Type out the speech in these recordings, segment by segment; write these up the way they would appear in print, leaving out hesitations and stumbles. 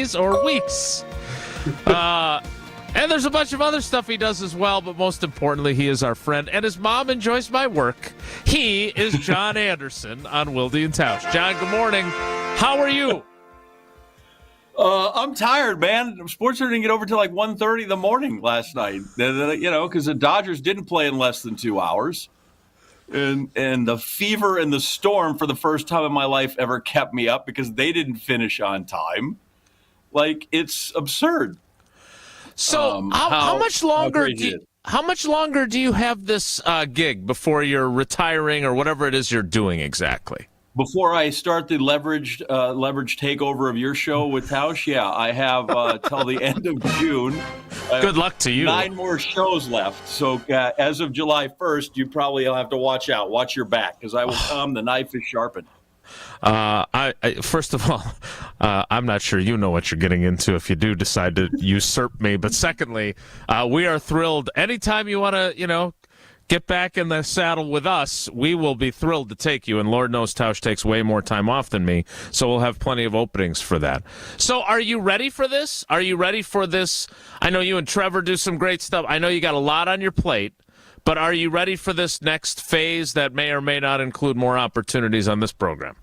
days or weeks. And there's a bunch of other stuff he does as well, but most importantly, he is our friend, and his mom enjoys my work. He is John Anderson on Wilde and Tausch. John, good morning. How are you? I'm tired, man. Sports didn't get over till like 1:30 in the morning last night. Because the Dodgers didn't play in less than 2 hours, and the fever and the storm for the first time in my life ever kept me up because they didn't finish on time. Like, it's absurd. So how much longer do you have this gig before you're retiring or whatever it is you're doing exactly? Before I start the leveraged takeover of your show with Tausch, I have till the end of June. Good luck to you. 9 more shows left. So as of July 1st, you probably will have to watch out. Watch your back, because I will come. The knife is sharpened. First of all, I'm not sure you know what you're getting into if you do decide to usurp me. But secondly, we are thrilled. Anytime you want to, get back in the saddle with us, we will be thrilled to take you. And Lord knows Tausch takes way more time off than me, so we'll have plenty of openings for that. So are you ready for this? Are you ready for this? I know you and Trevor do some great stuff. I know you got a lot on your plate. But are you ready for this next phase that may or may not include more opportunities on this program?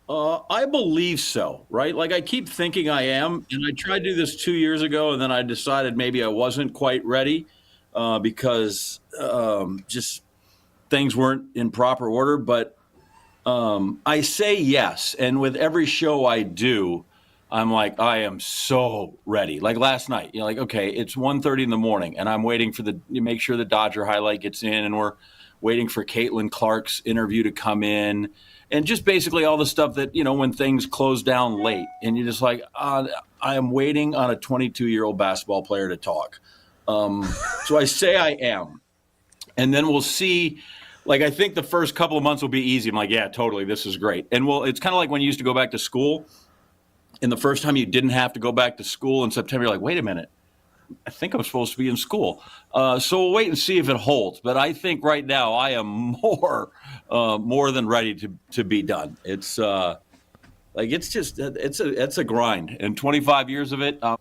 I believe so, right? Like, I keep thinking I am, and I tried to do this 2 years ago, and then I decided maybe I wasn't quite ready because just things weren't in proper order. But I say yes, and with every show I do, I'm like, I am so ready. Like last night, okay, it's 1:30 in the morning, and I'm waiting for make sure the Dodger highlight gets in, and we're waiting for Caitlin Clark's interview to come in. And just basically all the stuff that, when things close down late and you're just like, I am waiting on a 22-year-old basketball player to talk. So I say I am. And then we'll see. Like, I think the first couple of months will be easy. I'm like, yeah, totally. This is great. And it's kind of like when you used to go back to school. And the first time you didn't have to go back to school in September, you're like, wait a minute. I think I'm supposed to be in school. So we'll wait and see if it holds. But I think right now I am more than ready to be done. It's it's a grind. And 25 years of it, I'm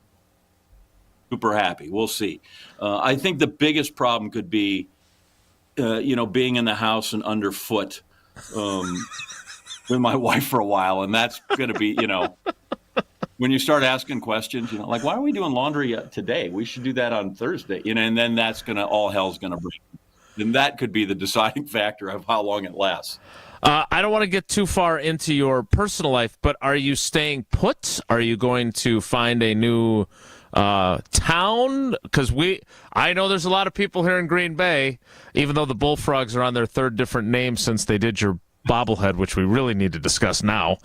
super happy. We'll see. I think the biggest problem could be, being in the house and underfoot with my wife for a while. And that's going to be, when you start asking questions, like, why are we doing laundry today? We should do that on Thursday, and then that's all hell's going to break. And that could be the deciding factor of how long it lasts. I don't want to get too far into your personal life, but are you staying put? Are you going to find a new town? Because I know there's a lot of people here in Green Bay, even though the Bullfrogs are on their third different name since they did your Bobblehead, which we really need to discuss now.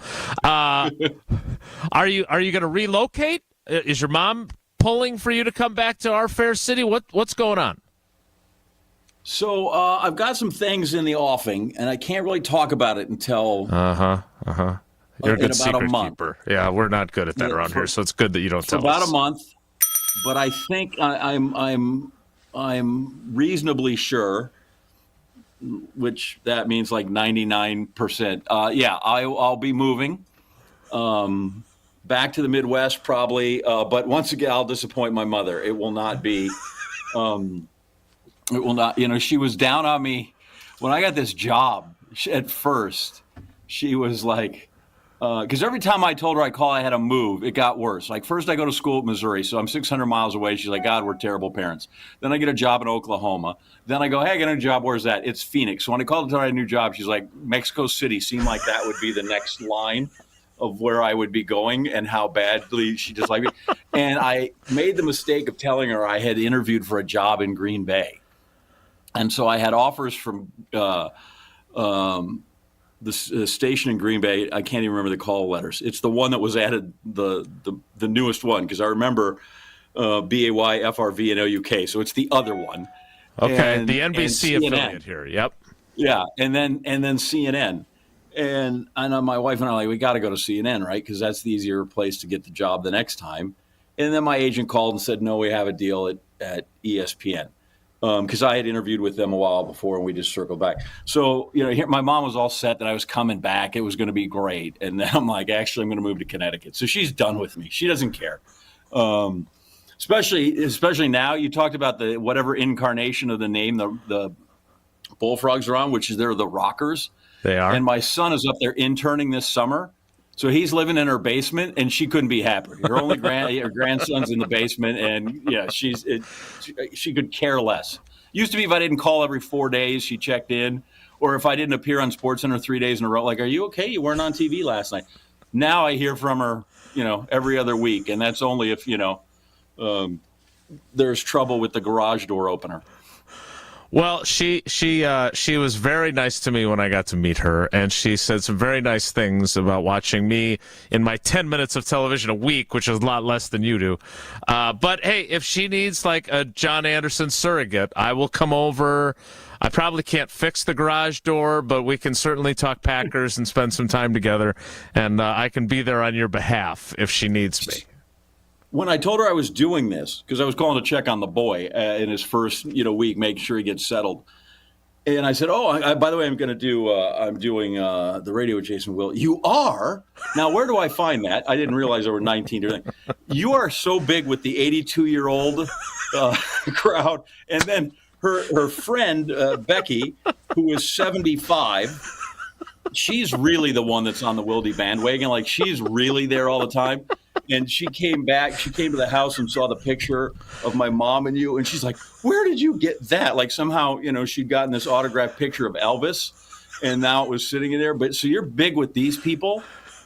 Are you going to relocate? Is your mom pulling for you to come back to our fair city? What's going on? So I've got some things in the offing, and I can't really talk about it until You're a good secret keeper. Yeah, we're not good at that around here, so it's good that you don't tell us. About a month, but I think I'm reasonably sure. Which that means like 99%. I'll be moving back to the Midwest probably. But once again, I'll disappoint my mother. It will not be. It will not. She was down on me when I got this job. At first, she was like, because every time I told her I had to move, it got worse. Like, first I go to school at Missouri, so I'm 600 miles away. She's like, God, we're terrible parents. Then I get a job in Oklahoma. Then I go, hey, I got a new job. Where's that? It's Phoenix. So when I called her to a new job, she's like, Mexico City seemed like that would be the next line of where I would be going and how badly she disliked me. And I made the mistake of telling her I had interviewed for a job in Green Bay. And so I had offers from the station in Green Bay. I can't even remember the call letters. It's the one that was added, the newest one, because I remember BAY, FRV, and OUK. So it's the other one. Okay, the NBC affiliate here. Yep. Yeah, and then CNN. And I know my wife and I are like, we got to go to CNN, right? Because that's the easier place to get the job the next time. And then my agent called and said, no, we have a deal at ESPN. because I had interviewed with them a while before, and we just circled back. So, here, my mom was all set that I was coming back. It was going to be great. And then I'm like, actually, I'm going to move to Connecticut. So she's done with me. She doesn't care. Especially now. You talked about the whatever incarnation of the name the Bullfrogs are on, which is they're the Rockers. They are. And my son is up there interning this summer. So he's living in her basement, and she couldn't be happier. Her only her grandson's in the basement, and she could care less. Used to be if I didn't call every 4 days, she checked in, or if I didn't appear on SportsCenter 3 days in a row, like, "Are you okay? You weren't on TV last night." Now I hear from her, every other week, and that's only if there's trouble with the garage door opener. Well, she was very nice to me when I got to meet her, and she said some very nice things about watching me in my 10 minutes of television a week, which is a lot less than you do. But hey, if she needs like a John Anderson surrogate, I will come over. I probably can't fix the garage door, but we can certainly talk Packers and spend some time together, and I can be there on your behalf if she needs me. When I told her I was doing this, because I was calling to check on the boy in his first week, making sure he gets settled, and I said, "Oh, by the way, I'm doing the radio with Jason Will." "You are? Now, where do I find that?" I didn't realize there were 19 or anything. You are so big with the 82-year-old crowd, and then her friend Becky, who is 75. She's really the one that's on the Wildy bandwagon. Like, she's really there all the time. And she came back. She came to the house and saw the picture of my mom and you. And she's like, "Where did you get that?" Like, somehow, she'd gotten this autographed picture of Elvis, and now it was sitting in there. But so you're big with these people.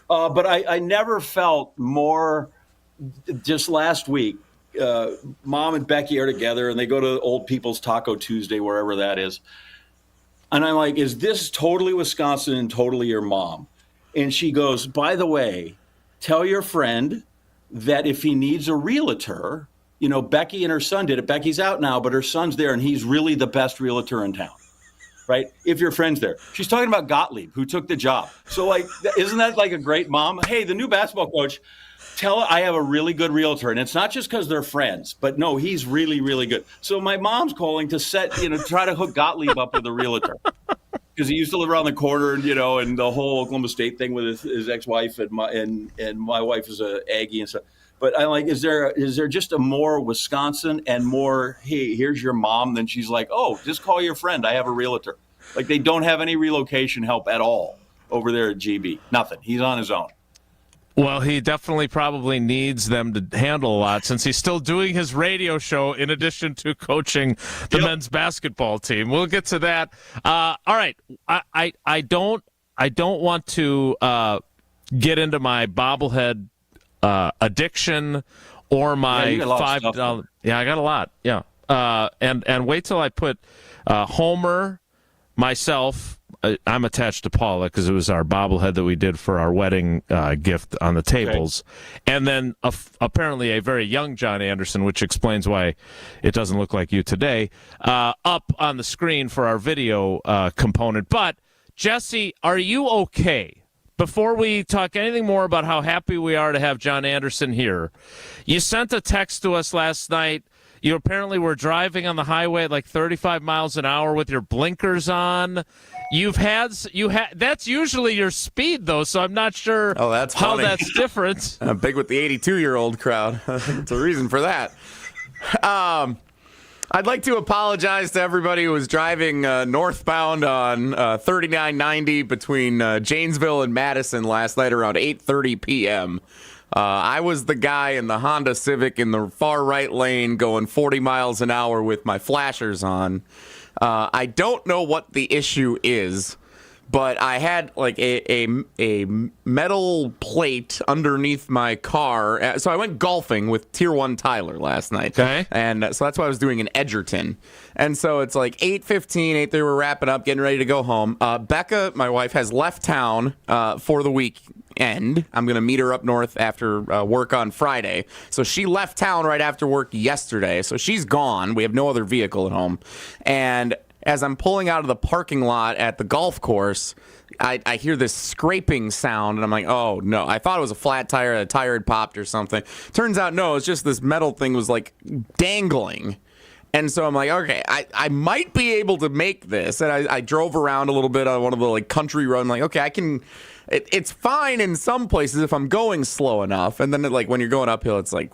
But I never felt more. Just last week, Mom and Becky are together, and they go to Old People's Taco Tuesday, wherever that is. And I'm like, "Is this totally Wisconsin and totally your mom?" And she goes, "By the way, tell your friend that if he needs a realtor, Becky and her son did it. Becky's out now, but her son's there, and he's really the best realtor in town, right? If your friend's there." She's talking about Gottlieb, who took the job. So, like, isn't that like a great mom? "Hey, the new basketball coach, tell her I have a really good realtor." And it's not just because they're friends, but no, he's really, really good. So my mom's calling to try to hook Gottlieb up with a realtor. Because he used to live around the corner, and the whole Oklahoma State thing with his ex-wife, and my wife is a Aggie and stuff. But I'm like, is there just a more Wisconsin and more, "Hey, here's your mom," than she's like, "Oh, just call your friend. I have a realtor." Like, they don't have any relocation help at all over there at GB. Nothing. He's on his own. Well, he definitely probably needs them to handle a lot, since he's still doing his radio show in addition to coaching the men's basketball team. We'll get to that. All right, I don't want to get into my bobblehead addiction or my $5. Yeah, I got a lot. Yeah, and wait till I put Homer, myself. I'm attached to Paula because it was our bobblehead that we did for our wedding gift on the tables. Okay. And then apparently a very young John Anderson, which explains why it doesn't look like you today, up on the screen for our video component. But, Jesse, are you okay? Before we talk anything more about how happy we are to have John Anderson here, you sent a text to us last night. You apparently were driving on the highway at like 35 miles an hour with your blinkers on. That's usually your speed, though, so I'm not sure how that's different. I'm big with the 82-year-old crowd. There's a reason for that. I'd like to apologize to everybody who was driving northbound on 3990 between Janesville and Madison last night around 8:30 p.m. I was the guy in the Honda Civic in the far right lane going 40 miles an hour with my flashers on. I don't know what the issue is, but I had like a metal plate underneath my car. So I went golfing with Tier 1 Tyler last night. Okay. And so that's why I was doing in Edgerton. And so it's like 8:15, 8:30, we're wrapping up, getting ready to go home. Becca, my wife, has left town for the weekend. I'm going to meet her up north after work on Friday. So she left town right after work yesterday. So she's gone. We have no other vehicle at home. And as I'm pulling out of the parking lot at the golf course, I hear this scraping sound, and I'm like, oh, no. I thought it was a flat tire, the tire had popped or something. Turns out, no, it's just this metal thing was, like, dangling. And so I'm like, okay, I might be able to make this. And I drove around a little bit on one of the like country roads. I'm like, okay, I can. It's fine in some places if I'm going slow enough. And then like when you're going uphill, it's like,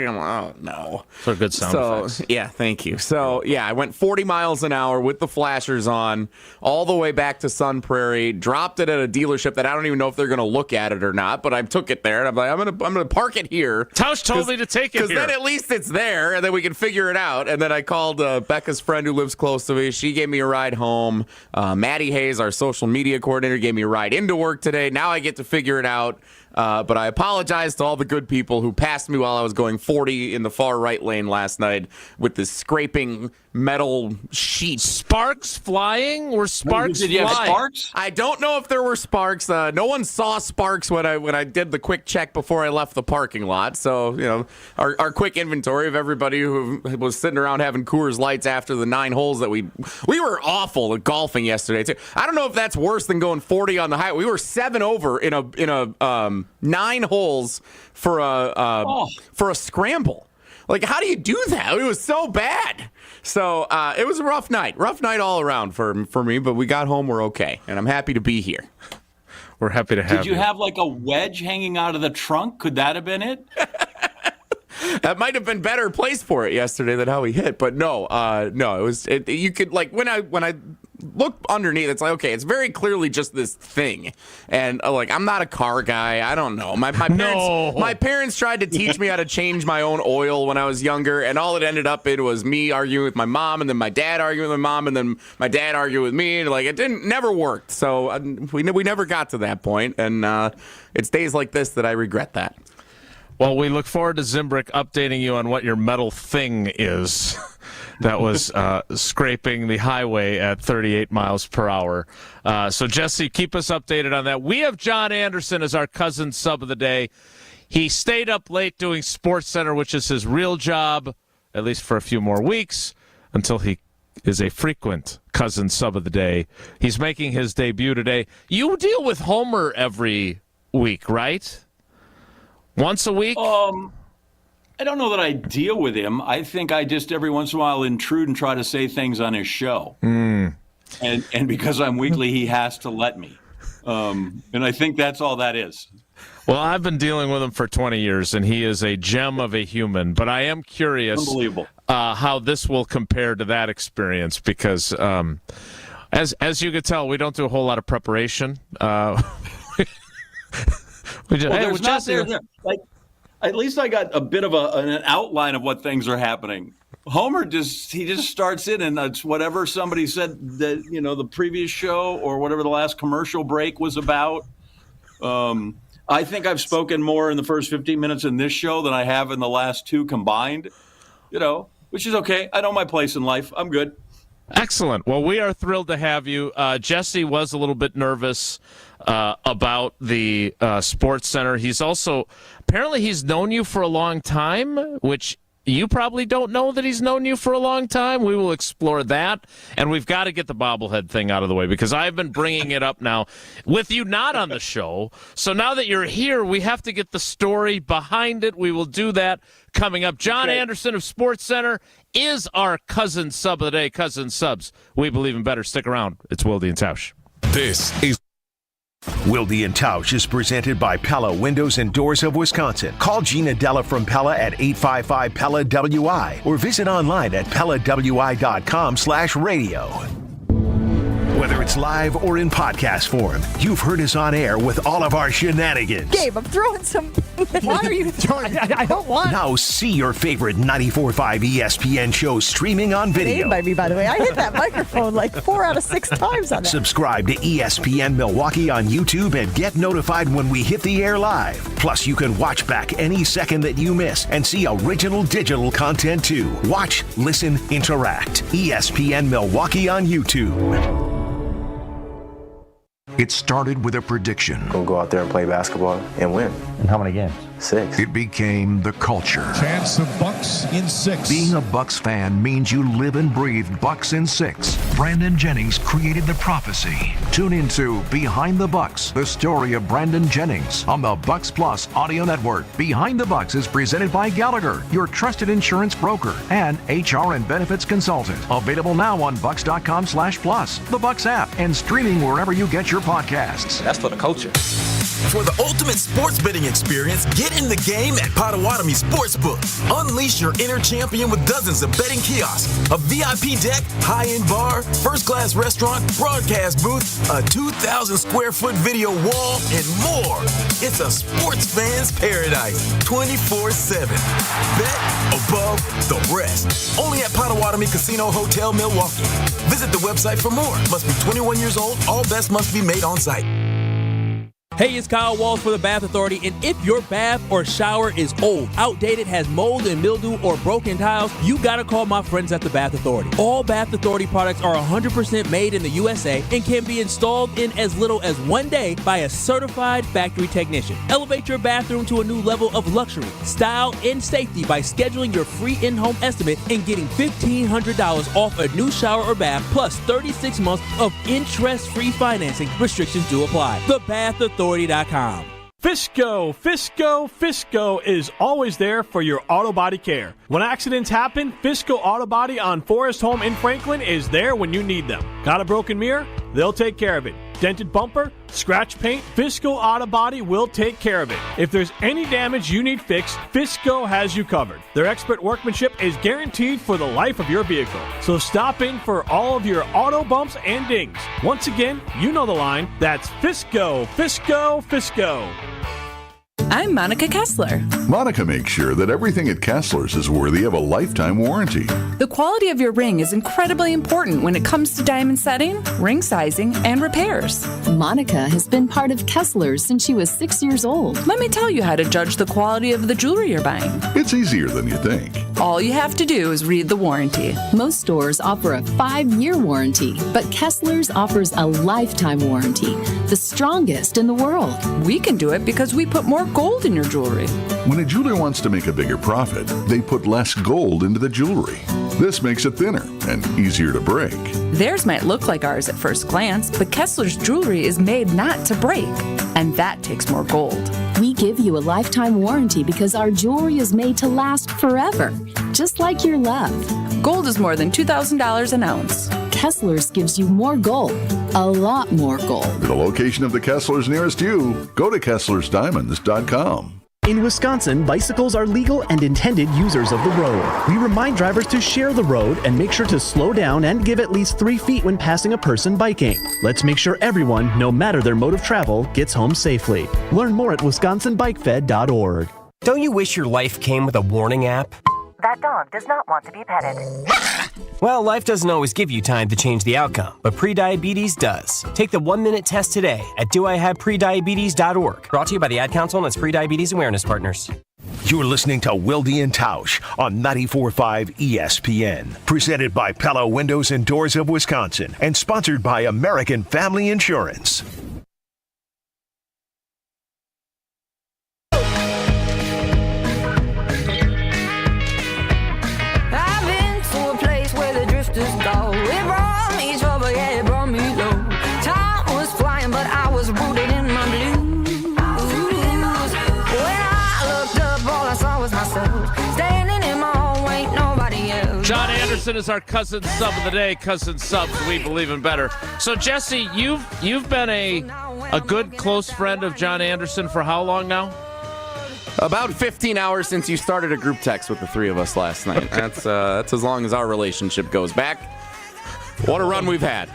oh no. For good sound effects. Yeah, thank you. So yeah, I went 40 miles an hour with the flashers on all the way back to Sun Prairie. Dropped it at a dealership that I don't even know if they're going to look at it or not. But I took it there, and I'm like, I'm gonna park it here. Tausch told me to take it here. Because then at least it's there, and then we can figure it out. And then I called Becca's friend who lives close to me. She gave me a ride home. Maddie Hayes, our social media coordinator, gave me a ride into work today. Now I get to figure it out. But I apologize to all the good people who passed me while I was going 40 in the far right lane last night with this scraping metal sheet. Sparks flying? Were sparks Did you have flying? sparks? I don't know if there were sparks. No one saw sparks when I did the quick check before I left the parking lot. So, you know, our quick inventory of everybody who was sitting around having Coors Lights after the 9 holes that we were awful at golfing yesterday too. I don't know if that's worse than going 40 on the highway. We were 7 over in a 9 holes for a scramble. Like, how do you do that? It was so bad. So it was a rough night all around for me. But we got home, we're okay, and I'm happy to be here. We're happy to have you. Did you have like a wedge hanging out of the trunk? Could that have been it? That might have been better place for it yesterday than how we hit, but no, it was. You could like when I look underneath, it's like okay, it's very clearly just this thing, and like I'm not a car guy. I don't know. My parents tried to teach me how to change my own oil when I was younger, and all it ended up in was me arguing with my mom, and then my dad arguing with my mom, and then my dad arguing with me, and like it never worked. So we never got to that point, and it's days like this that I regret that. Well, we look forward to Zimbrick updating you on what your metal thing is that was scraping the highway at 38 miles per hour. So, Jesse, keep us updated on that. We have John Anderson as our cousin sub of the day. He stayed up late doing SportsCenter, which is his real job, at least for a few more weeks, until he is a frequent cousin sub of the day. He's making his debut today. You deal with Homer every week, right? Once a week? I don't know that I deal with him. I think I just every once in a while intrude and try to say things on his show. And because I'm weekly, he has to let me. And I think that's all that is. Well, I've been dealing with him for 20 years, and he is a gem of a human. But I am curious how this will compare to that experience because, as you could tell, we don't do a whole lot of preparation. Like, at least I got a bit of an outline of what things are happening. Homer just starts in and it's whatever somebody said that the previous show or whatever the last commercial break was about. I think I've spoken more in the first 15 minutes in this show than I have in the last 2 combined. Which is okay. I know my place in life. I'm good. Excellent. Well, we are thrilled to have you. Jesse was a little bit nervous about the SportsCenter. He's also apparently he's known you for a long time, which you probably don't know that he's known you for a long time. We will explore that, and we've got to get the bobblehead thing out of the way because I've been bringing it up now with you not on the show. So now that you're here, we have to get the story behind it. We will do that coming up. John Anderson of SportsCenter is our cousin sub of the day. Cousin subs, we believe in better. Stick around. It's Wilde and Tausch. This is Wilde and Tausch is presented by Pella Windows and Doors of Wisconsin. Call Gina Della from Pella at 855-PELLA-WI or visit online at PellaWI.com/radio. Whether it's live or in podcast form, you've heard us on air with all of our shenanigans. Gabe, I'm throwing some. Why are you throwing? I don't want. Now see your favorite 94.5 ESPN shows streaming on video. By me, by the way. I hit that microphone like 4 out of 6 times on that. Subscribe to ESPN Milwaukee on YouTube and get notified when we hit the air live. Plus, you can watch back any second that you miss and see original digital content too. Watch, listen, interact. ESPN Milwaukee on YouTube. It started with a prediction. Gonna go out there and play basketball and win. And how many games? 6. It became the culture. Chance of Bucks in 6. Being a Bucks fan means you live and breathe Bucks in 6. Brandon Jennings created the prophecy. Tune into Behind the Bucks, the story of Brandon Jennings on the Bucks Plus audio network. Behind the Bucks is presented by Gallagher, your trusted insurance broker and HR and benefits consultant. Available now on bucks.com/plus, the Bucks app, and streaming wherever you get your podcasts. That's for the culture. For the ultimate sports betting experience, get in the game at Potawatomi Sportsbook. Unleash your inner champion with dozens of betting kiosks, a VIP deck, high-end bar, first-class restaurant, broadcast booth, a 2,000-square-foot video wall, and more. It's a sports fan's paradise, 24/7. Bet above the rest. Only at Potawatomi Casino Hotel, Milwaukee. Visit the website for more. Must be 21 years old. All bets must be made on site. Hey, it's Kyle Walsh for the Bath Authority, and if your bath or shower is old, outdated, has mold and mildew, or broken tiles, you gotta call my friends at the Bath Authority. All Bath Authority products are 100% made in the USA and can be installed in as little as 1 day by a certified factory technician. Elevate your bathroom to a new level of luxury, style, and safety by scheduling your free in-home estimate and getting $1,500 off a new shower or bath, plus 36 months of interest-free financing. Restrictions do apply. The Bath Authority. Fisco is always there for your auto body care. When accidents happen, Fisco Auto Body on Forest Home in Franklin is there when you need them. Got a broken mirror? They'll take care of it. Dented bumper? Scratch paint? Fisco Auto Body will take care of it. If there's any damage you need fixed, Fisco has you covered. Their expert workmanship is guaranteed for the life of your vehicle. So stop in for all of your auto bumps and dings. Once again, you know the line. That's Fisco. I'm Monica Kessler. Monica makes sure that everything at Kessler's is worthy of a lifetime warranty. The quality of your ring is incredibly important when it comes to diamond setting, ring sizing, and repairs. Monica has been part of Kessler's since she was 6 years old. Let me tell you how to judge the quality of the jewelry you're buying. It's easier than you think. All you have to do is read the warranty. Most stores offer a 5-year warranty, but Kessler's offers a lifetime warranty, the strongest in the world. We can do it because we put more gold in your jewelry. When a jeweler wants to make a bigger profit, they put less gold into the jewelry. This makes it thinner and easier to break. Theirs might look like ours at first glance, but Kessler's jewelry is made not to break, and that takes more gold. We give you a lifetime warranty because our jewelry is made to last forever, just like your love. Gold is more than $2,000 an ounce. Kessler's gives you more gold, a lot more gold. For the location of the Kessler's nearest you, go to KesslersDiamonds.com. In Wisconsin, bicycles are legal and intended users of the road. We remind drivers to share the road and make sure to slow down and give at least 3 feet when passing a person biking. Let's make sure everyone, no matter their mode of travel, gets home safely. Learn more at wisconsinbikefed.org. Don't you wish your life came with a warning app? That dog does not want to be petted. Well, life doesn't always give you time to change the outcome, but prediabetes does. Take the 1-minute test today at doihaveprediabetes.org. Brought to you by the Ad Council and its Prediabetes Awareness Partners. You're listening to Wilde and Tausch on 94.5 ESPN. Presented by Pella Windows and Doors of Wisconsin and sponsored by American Family Insurance. Go. It brought me trouble, yeah, it brought me low. Time was flying, but I was rooted in my blues. When I looked up, all I saw was myself. Standing in my own, ain't nobody else. John Anderson is our cousin sub of the day. Cousin subs, we believe in better. So, Jesse, you've been a good close friend of John Anderson for how long now? About 15 hours since you started a group text with the three of us last night. Okay. That's as long as our relationship goes back. What a run we've had.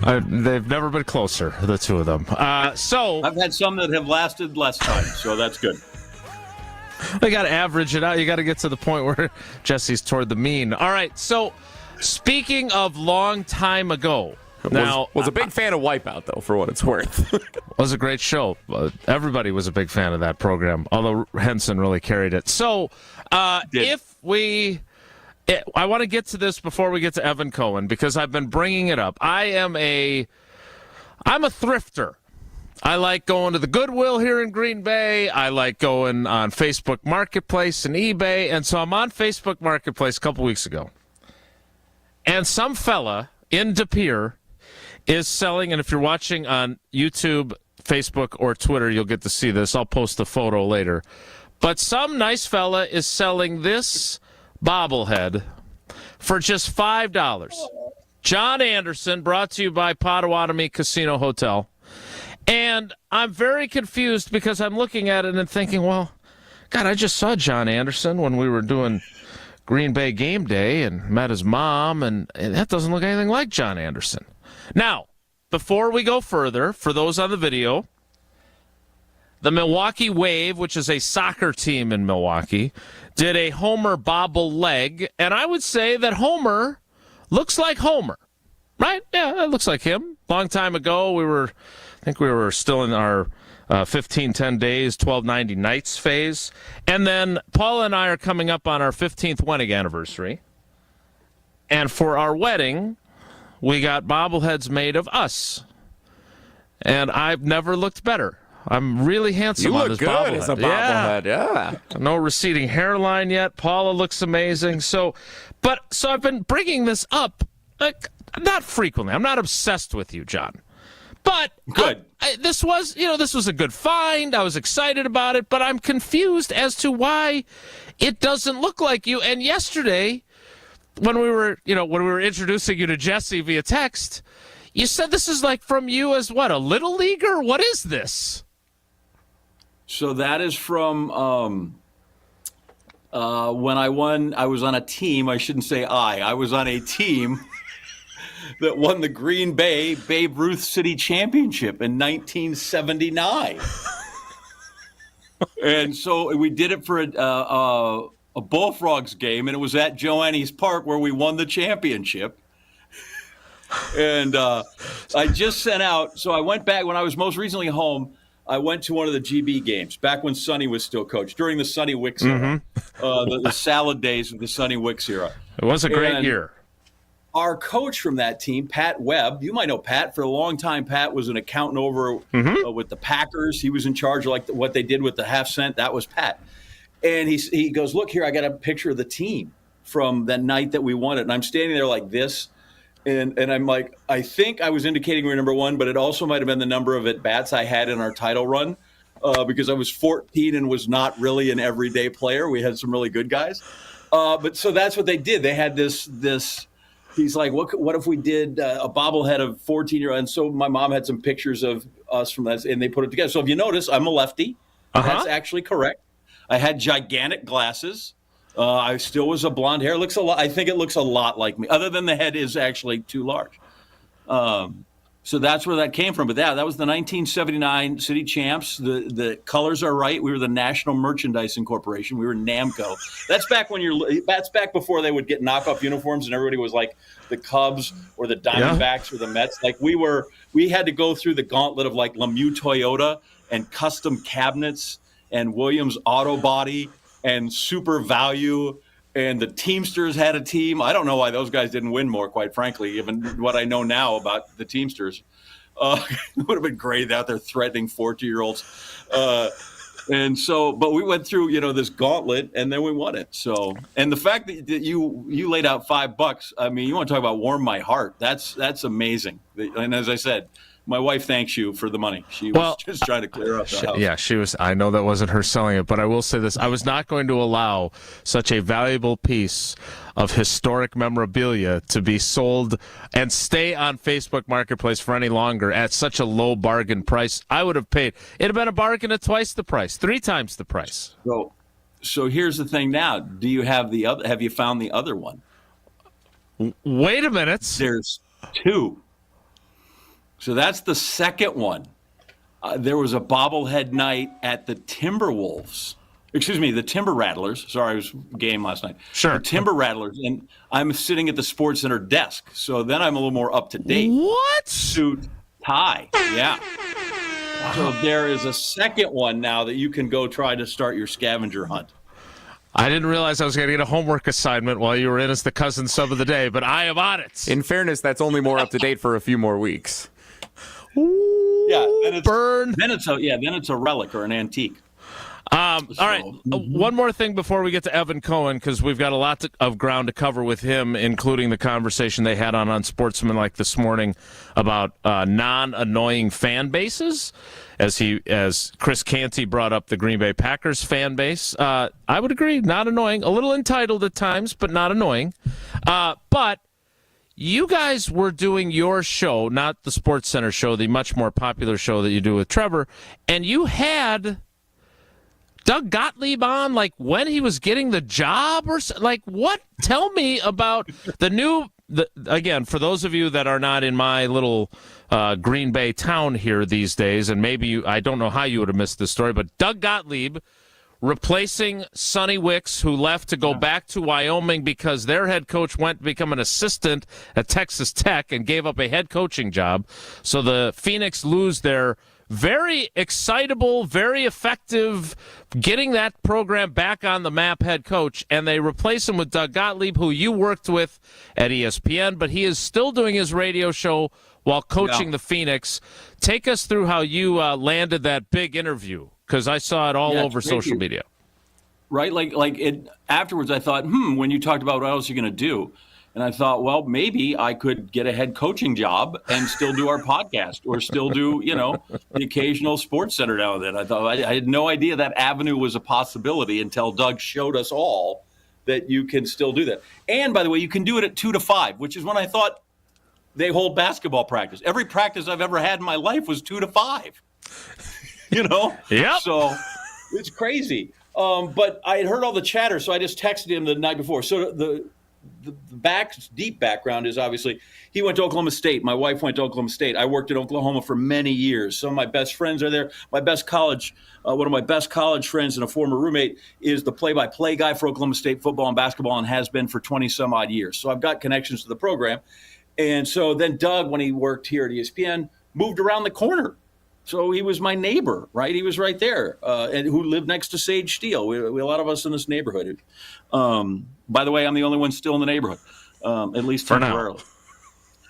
They've never been closer, the two of them. So I've had some that have lasted less time, so that's good. They got to average it out. You got to get to the point where Jesse's toward the mean. All right, so speaking of long time ago, was a big fan of Wipeout, though, for what it's worth. Was a great show. Everybody was a big fan of that program, although Henson really carried it. So I want to get to this before we get to Evan Cohen, because I've been bringing it up. I'm a thrifter. I like going to the Goodwill here in Green Bay. I like going on Facebook Marketplace and eBay. And so I'm on Facebook Marketplace a couple weeks ago. And some fella in De Pere is selling, and if you're watching on YouTube, Facebook, or Twitter, you'll get to see this. I'll post a photo later. But some nice fella is selling this bobblehead for just $5. John Anderson, brought to you by Potawatomi Casino Hotel. And I'm very confused because I'm looking at it and thinking, well, God, I just saw John Anderson when we were doing Green Bay game day and met his mom, and that doesn't look anything like John Anderson. Now, before we go further, for those on the video, the Milwaukee Wave, which is a soccer team in Milwaukee, did a Homer bobble leg, and I would say that Homer looks like Homer, right? Yeah, it looks like him. Long time ago, I think we were still in our 15-10 days, 1290 nights phase. And then Paula and I are coming up on our 15th wedding anniversary. And for our wedding, we got bobbleheads made of us. And I've never looked better. I'm really handsome on this bobblehead. You look good as a bobblehead, yeah. No receding hairline yet. Paula looks amazing. So I've been bringing this up, not frequently. I'm not obsessed with you, John. But good. This was a good find. I was excited about it, but I'm confused as to why it doesn't look like you. And yesterday, when we were introducing you to Jesse via text, you said this is like from you as what, a little leaguer? What is this? So that is from when I won. I was on a team. I shouldn't say I was on a team that won the Green Bay Babe Ruth City Championship in 1979. And so we did it for a Bullfrogs game, and it was at Joanne's Park where we won the championship. And I just sent out, so I went back when I was most recently home. I went to one of the GB games back when Sonny was still coach, during the Sonny Wicks era, the salad days of the Sonny Wicks era. It was a great year. Our coach from that team, Pat Webb, you might know Pat. For a long time, Pat was an accountant over with the Packers. He was in charge of what they did with the half cent. That was Pat. And he goes, look here, I got a picture of the team from that night that we won it. And I'm standing there like this. And I'm like, I think I was indicating we were number one, but it also might have been the number of at-bats I had in our title run because I was 14 and was not really an everyday player. We had some really good guys. But so that's what they did. They had this he's like, what if we did a bobblehead of 14-year-old? And so my mom had some pictures of us from that, and they put it together. So if you notice, I'm a lefty. That's actually correct. I had gigantic glasses. I still was a blonde hair. Looks a lot. I think it looks a lot like me, other than the head is actually too large. So that's where that came from. But that was the 1979 City Champs. The colors are right. We were the National Merchandising Corporation. We were NAMCO. That's back before they would get knockoff uniforms and everybody was like the Cubs or the Diamondbacks or the Mets. Like we had to go through the gauntlet of like Lemieux Toyota and custom cabinets and Williams Auto Body and Super Value, and the Teamsters had a team. I don't know why those guys didn't win more, quite frankly, given what I know now about the Teamsters. It would have been great out there threatening 14-year-olds. But we went through, this gauntlet, and then we won it. So, and the fact that you laid out $5, I mean, you want to talk about warm my heart. That's amazing. And as I said, my wife thanks you for the money. She was just trying to clear up the house. Yeah, she was. I know that wasn't her selling it, but I will say this. I was not going to allow such a valuable piece of historic memorabilia to be sold and stay on Facebook Marketplace for any longer at such a low bargain price. I would have paid. It would have been a bargain at twice the price, 3 times the price. So here's the thing now. Do you have the other? Have you found the other one? Wait a minute. There's 2. So that's the second one. There was a bobblehead night at the Timberwolves. Excuse me, the Timber Rattlers. Sorry, I was game last night. Sure. The Timber Rattlers. And I'm sitting at the Sports Center desk. So then I'm a little more up to date. What? Suit, tie. Yeah. So there is a second one now that you can go try to start your scavenger hunt. I didn't realize I was going to get a homework assignment while you were in as the cousin sub of the day, but I am on it. In fairness, that's only more up to date for a few more weeks. Ooh. Yeah, then burn. Then it's a relic or an antique. All right, one more thing before we get to Evan Cohen, because we've got a lot of ground to cover with him, including the conversation they had on Unsportsmanlike this morning about non-annoying fan bases, as Chris Canty brought up the Green Bay Packers fan base. I would agree, not annoying, a little entitled at times, but not annoying. But you guys were doing your show, not the Sports Center show, the much more popular show that you do with Trevor, and you had Doug Gottlieb on, like, when he was getting the job or like what? Tell me about again, for those of you that are not in my little Green Bay town here these days, and maybe I don't know how you would have missed this story, but Doug Gottlieb replacing Sonny Wicks, who left to go back to Wyoming because their head coach went to become an assistant at Texas Tech and gave up a head coaching job. So the Phoenix lose their very excitable, very effective, getting that program back on the map head coach, and they replace him with Doug Gottlieb, who you worked with at ESPN, but he is still doing his radio show while coaching the Phoenix. Take us through how you landed that big interview, because I saw it all over social media. Right, afterwards I thought, when you talked about what else you're going to do, and I thought, well, maybe I could get a head coaching job and still do our podcast or still do, the occasional Sports Center now and then. I thought I had no idea that avenue was a possibility until Doug showed us all that you can still do that. And by the way, you can do it at 2 to 5, which is when I thought they hold basketball practice. Every practice I've ever had in my life was 2 to 5. Yep. So it's crazy. But I had heard all the chatter, so I just texted him the night before. So the deep background is obviously he went to Oklahoma State. My wife went to Oklahoma State. I worked in Oklahoma for many years. Some of my best friends are there. My best college, one of my best college friends and a former roommate is the play-by-play guy for Oklahoma State football and basketball and has been for 20 some odd years. So I've got connections to the program. And so then Doug, when he worked here at ESPN, moved around the corner. So he was my neighbor, right? He was right there, and who lived next to Sage Steele. We a lot of us in this neighborhood. By the way, I'm the only one still in the neighborhood, at least temporarily. For now.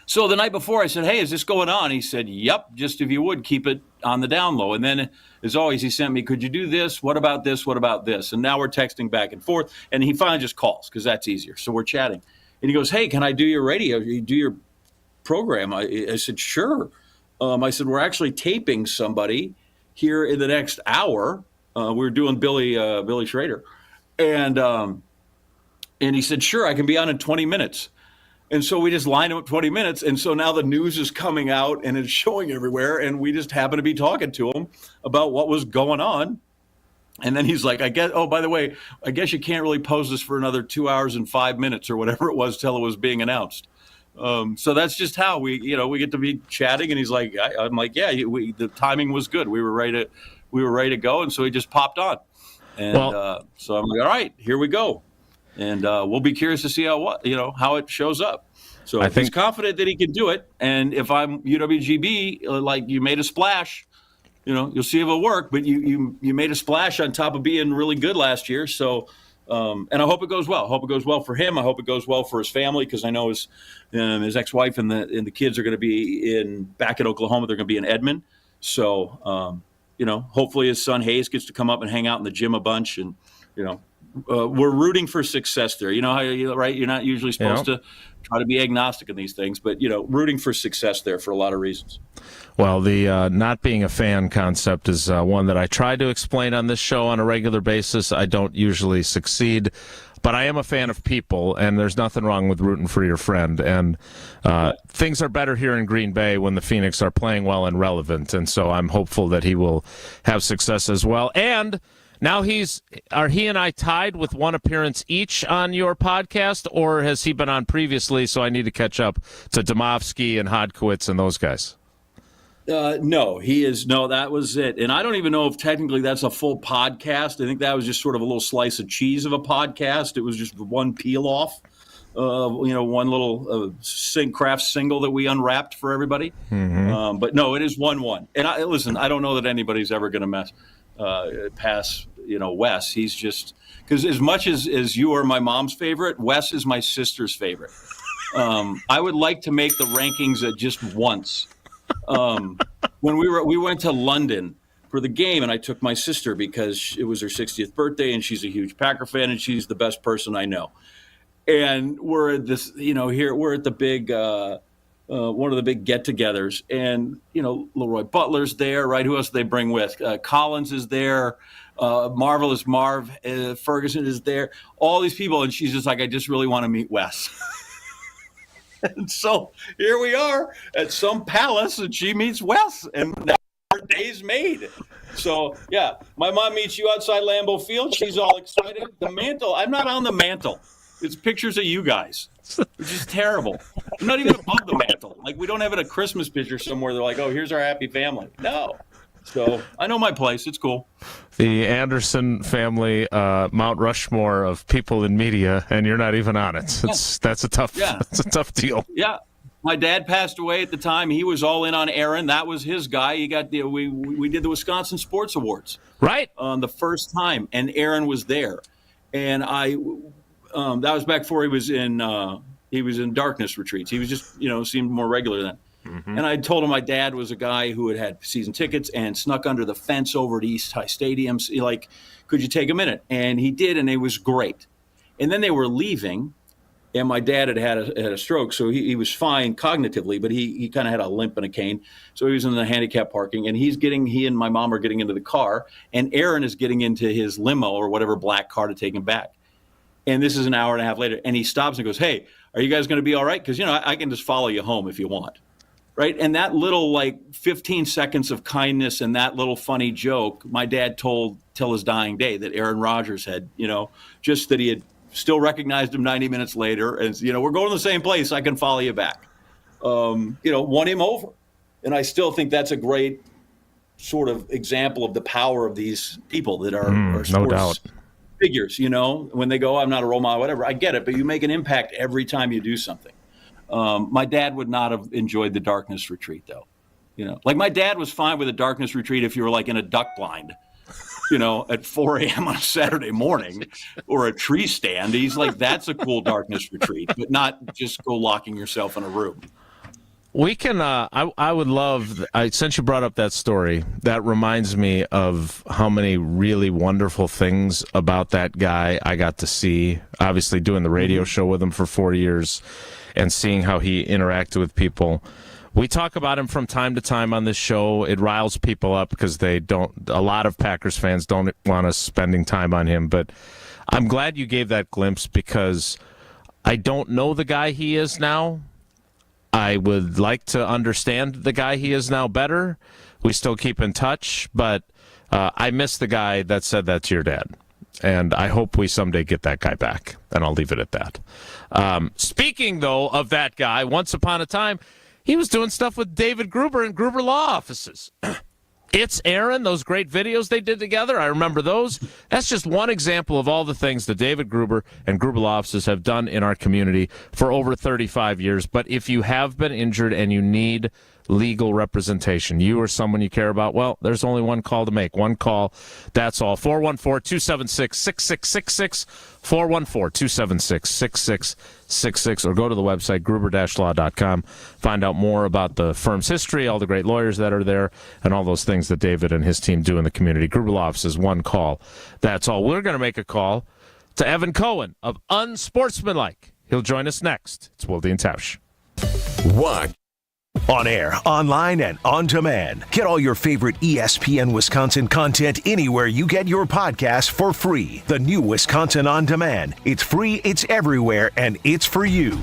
So the night before, I said, "Hey, is this going on?" He said, "Yep. Just if you would keep it on the down low." And then, as always, he sent me, "Could you do this? What about this? What about this?" And now we're texting back and forth. And he finally just calls because that's easier. So we're chatting, and he goes, "Hey, can I do your radio? You do your program?" I said, "Sure." I said, "We're actually taping somebody here in the next hour." We're doing Billy Schrader. And he said, "Sure, I can be on in 20 minutes. And so we just lined up 20 minutes. And so now the news is coming out and it's showing everywhere. And we just happened to be talking to him about what was going on. And then he's like, by the way, I guess you can't really pose this for another 2 hours and 5 minutes or whatever it was till it was being announced." So that's just how we get to be chatting, and he's like, I'm like, yeah, the timing was good. We were ready to go, and so he just popped on, and so I'm like, all right, here we go, and we'll be curious to see how it shows up. So I think he's confident that he can do it, and if I'm UWGB, like you made a splash, you'll see if it'll work, but you made a splash on top of being really good last year, so. And I hope it goes well. I hope it goes well for him. I hope it goes well for his family because I know his ex-wife and the kids are going to be back in Oklahoma. They're going to be in Edmond. So, hopefully his son Hayes gets to come up and hang out in the gym a bunch. And, we're rooting for success there. You know how right? You're not usually supposed to try to be agnostic in these things, but, rooting for success there for a lot of reasons. Well, the not being a fan concept is one that I try to explain on this show on a regular basis. I don't usually succeed, but I am a fan of people, and there's nothing wrong with rooting for your friend. And things are better here in Green Bay when the Phoenix are playing well and relevant, and so I'm hopeful that he will have success as well. And now are he and I tied with one appearance each on your podcast, or has he been on previously, so I need to catch up to Domofsky and Hodkowitz and those guys? No, he is. No, that was it. And I don't even know if technically that's a full podcast. I think that was just sort of a little slice of cheese of a podcast. It was just one peel off, one little craft single that we unwrapped for everybody. Mm-hmm. But no, it is 1-1. And I don't know that anybody's ever going to pass, Wes. He's just, because as much as you are my mom's favorite, Wes is my sister's favorite. I would like to make the rankings at just once. when we went to London for the game, and I took my sister because it was her 60th birthday, and she's a huge Packer fan, and she's the best person I know. And we're at this, here we're at the big, one of the big get-togethers, and Leroy Butler's there, right? Who else do they bring with? Collins is there, Marvelous Marv, Ferguson is there, all these people, and she's just like, I just really want to meet Wes. And so here we are at some palace, and she meets Wes, and that's her day's made. So, yeah, my mom meets you outside Lambeau Field. She's all excited. The mantle, I'm not on the mantle. It's pictures of you guys, which is terrible. I'm not even above the mantle. Like, we don't have it a Christmas picture somewhere. They're like, oh, here's our happy family. No. So I know my place. It's cool. The Anderson family, Mount Rushmore of people in media, and you're not even on it. That's a tough deal. Yeah. My dad passed away at the time. He was all in on Aaron. That was his guy. He got we did the Wisconsin Sports Awards. Right. On the first time, and Aaron was there. And that was back before he was in darkness retreats. He was just, seemed more regular then. Mm-hmm. And I told him my dad was a guy who had season tickets and snuck under the fence over at East High Stadium. Like, could you take a minute? And he did, and it was great. And then they were leaving, and my dad had a stroke, so he was fine cognitively, but he kind of had a limp and a cane. So he was in the handicap parking, and he and my mom are getting into the car, and Aaron is getting into his limo or whatever black car to take him back. And this is an hour and a half later, and he stops and goes, hey, are you guys going to be all right? Because, I can just follow you home if you want. Right. And that little 15 seconds of kindness and that little funny joke, my dad told till his dying day that Aaron Rodgers had, just that he had still recognized him 90 minutes later. And, we're going to the same place. I can follow you back. Won him over. And I still think that's a great sort of example of the power of these people that are sports no doubt. Figures, when they go, I'm not a role model, whatever. I get it. But you make an impact every time you do something. My dad would not have enjoyed the darkness retreat, though. My dad was fine with a darkness retreat if you were in a duck blind, at 4 a.m. on a Saturday morning or a tree stand. He's like, that's a cool darkness retreat, but not just go locking yourself in a room. We can, I would love, since you brought up that story, that reminds me of how many really wonderful things about that guy I got to see, obviously doing the radio show with him for 4 years. And seeing how he interacted with people. We talk about him from time to time on this show. It riles people up because a lot of Packers fans don't want us spending time on him. But I'm glad you gave that glimpse because I don't know the guy he is now. I would like to understand the guy he is now better. We still keep in touch, but I miss the guy that said that to your dad. And I hope we someday get that guy back. And I'll leave it at that. Speaking, though, of that guy, once upon a time, he was doing stuff with David Gruber and Gruber Law Offices. It's Aaron, those great videos they did together. I remember those. That's just one example of all the things that David Gruber and Gruber Law Offices have done in our community for over 35 years. But if you have been injured and you need legal representation, you or someone you care about, well, there's only one call to make. One call, that's all. 414-276-6666, 414-276-6666, or go to the website, gruber-law.com. Find out more about the firm's history, all the great lawyers that are there, and all those things that David and his team do in the community. Gruber Law Office is one call. That's all. We're going to make a call to Evan Cohen of Unsportsmanlike. He'll join us next. It's Wilde and Tausch. What? On air, online, and on demand. Get all your favorite ESPN Wisconsin content anywhere you get your podcasts for free. The new Wisconsin On Demand. It's free, it's everywhere, and it's for you.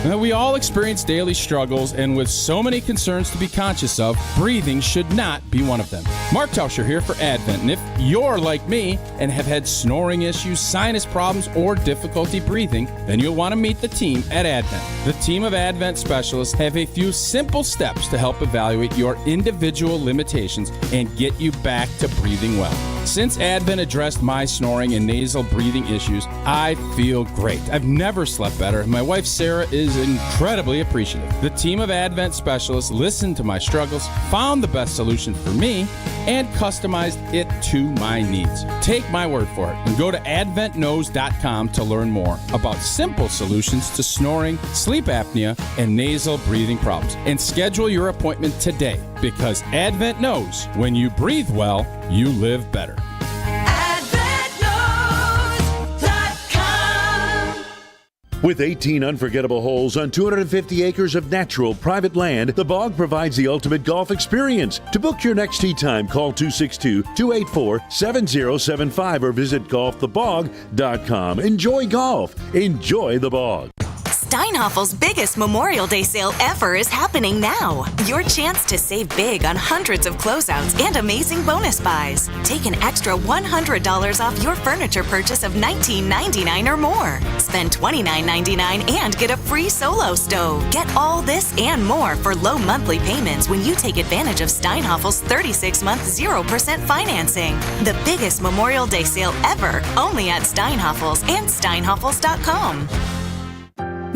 Now, we all experience daily struggles, and with so many concerns to be conscious of, breathing should not be one of them. Mark Tauscher here for Advent, and if you're like me and have had snoring issues, sinus problems, or difficulty breathing, then you'll want to meet the team at Advent. The team of Advent specialists have a few simple steps to help evaluate your individual limitations and get you back to breathing well. Since Advent addressed my snoring and nasal breathing issues, I feel great. I've never slept better, and my wife Sarah is incredibly appreciative. The team of Advent specialists listened to my struggles, found the best solution for me, and customized it to my needs. Take my word for it and go to adventknows.com to learn more about simple solutions to snoring, sleep apnea, and nasal breathing problems. And schedule your appointment today, because Advent knows when you breathe well, you live better. With 18 unforgettable holes on 250 acres of natural private land, The Bog provides the ultimate golf experience. To book your next tee time, call 262-284-7075 or visit golfthebog.com. Enjoy golf. Enjoy The Bog. Steinhaffel's biggest Memorial Day sale ever is happening now. Your chance to save big on hundreds of closeouts and amazing bonus buys. Take an extra $100 off your furniture purchase of $19.99 or more. Spend $29.99 and get a free solo stove. Get all this and more for low monthly payments when you take advantage of Steinhaffel's 36-month 0% financing. The biggest Memorial Day sale ever, only at Steinhaffel's and steinhaffels.com.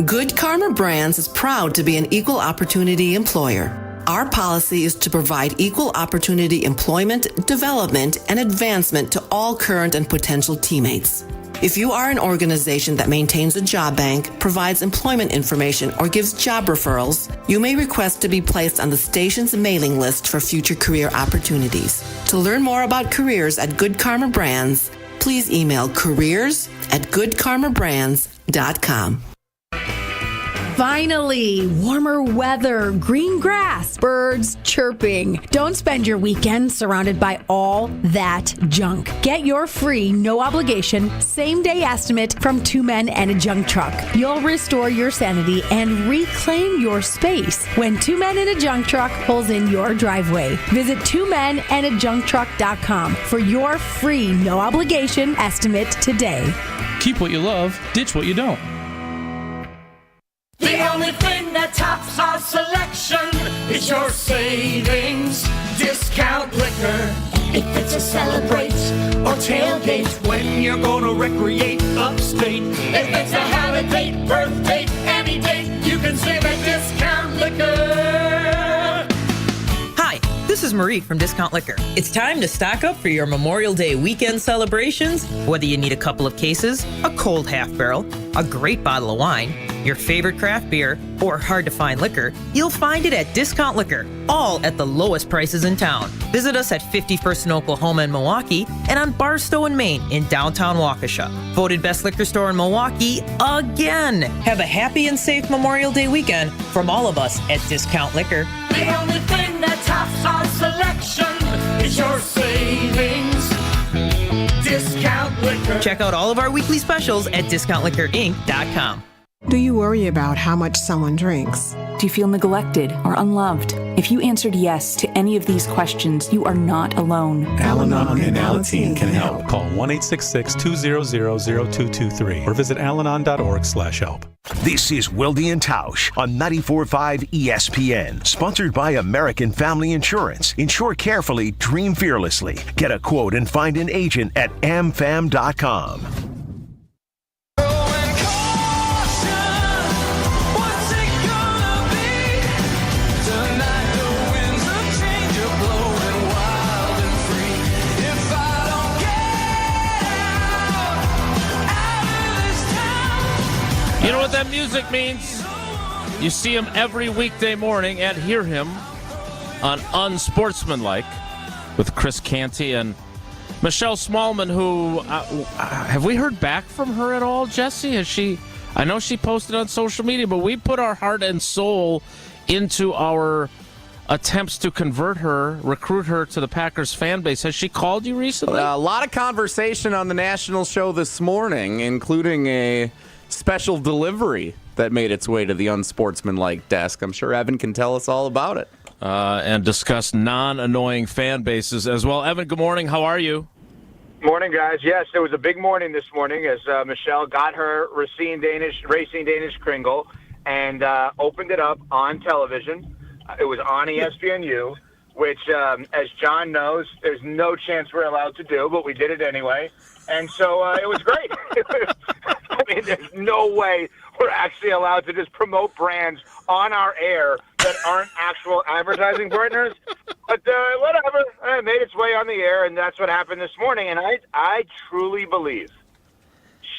Good Karma Brands is proud to be an equal opportunity employer. Our policy is to provide equal opportunity employment, development, and advancement to all current and potential teammates. If you are an organization that maintains a job bank, provides employment information, or gives job referrals, you may request to be placed on the station's mailing list for future career opportunities. To learn more about careers at Good Karma Brands, please email careers@goodkarmabrands.com. Finally, warmer weather, green grass, birds chirping. Don't spend your weekend surrounded by all that junk. Get your free, no obligation, same-day estimate from Two Men and a Junk Truck. You'll restore your sanity and reclaim your space when Two Men and a Junk Truck pulls in your driveway. Visit twomenandajuncktruck.com for your free, no obligation estimate today. Keep what you love, ditch what you don't. The only thing that tops our selection is your savings discount liquor. If it's a celebrate or tailgate, when you're gonna recreate upstate. If it's a holiday, birthday, any date, you can save at Discount Liquor. Hi, this is Marie from Discount Liquor. It's time to stock up for your Memorial Day weekend celebrations. Whether you need a couple of cases, a cold half barrel, a great bottle of wine, your favorite craft beer, or hard-to-find liquor, you'll find it at Discount Liquor, all at the lowest prices in town. Visit us at 51st in Oklahoma and Milwaukee, and on Barstow in Maine in downtown Waukesha. Voted best liquor store in Milwaukee again. Have a happy and safe Memorial Day weekend from all of us at Discount Liquor. The only thing that tops our selection is your savings discount liquor. Check out all of our weekly specials at discountliquorinc.com. Do you worry about how much someone drinks? Do you feel neglected or unloved? If you answered yes to any of these questions, you are not alone. Al-Anon and Alateen can help. Call 1-866-200-0223 or visit alanon.org/help. This is Wilde and Tausch on 94.5 ESPN, sponsored by American Family Insurance. Insure carefully, dream fearlessly. Get a quote and find an agent at amfam.com. You know what that music means? You see him every weekday morning and hear him on Unsportsmanlike with Chris Canty and Michelle Smallman, who, have we heard back from her at all, Jesse? Has she? I know she posted on social media, but we put our heart and soul into our attempts to recruit her to the Packers fan base. Has she called you recently? A lot of conversation on the national show this morning, including a special delivery that made its way to the Unsportsmanlike desk. I'm sure Evan can tell us all about it. And discuss non-annoying fan bases as well. Evan, good morning. How are you? Morning, guys. Yes, it was a big morning this morning as Michelle got her Racine Danish Kringle and opened it up on television. It was on ESPNU which, as John knows, there's no chance we're allowed to do, but we did it anyway. And so it was great. I mean, there's no way we're actually allowed to just promote brands on our air that aren't actual advertising partners. But whatever, it made its way on the air, and that's what happened this morning. And I truly believe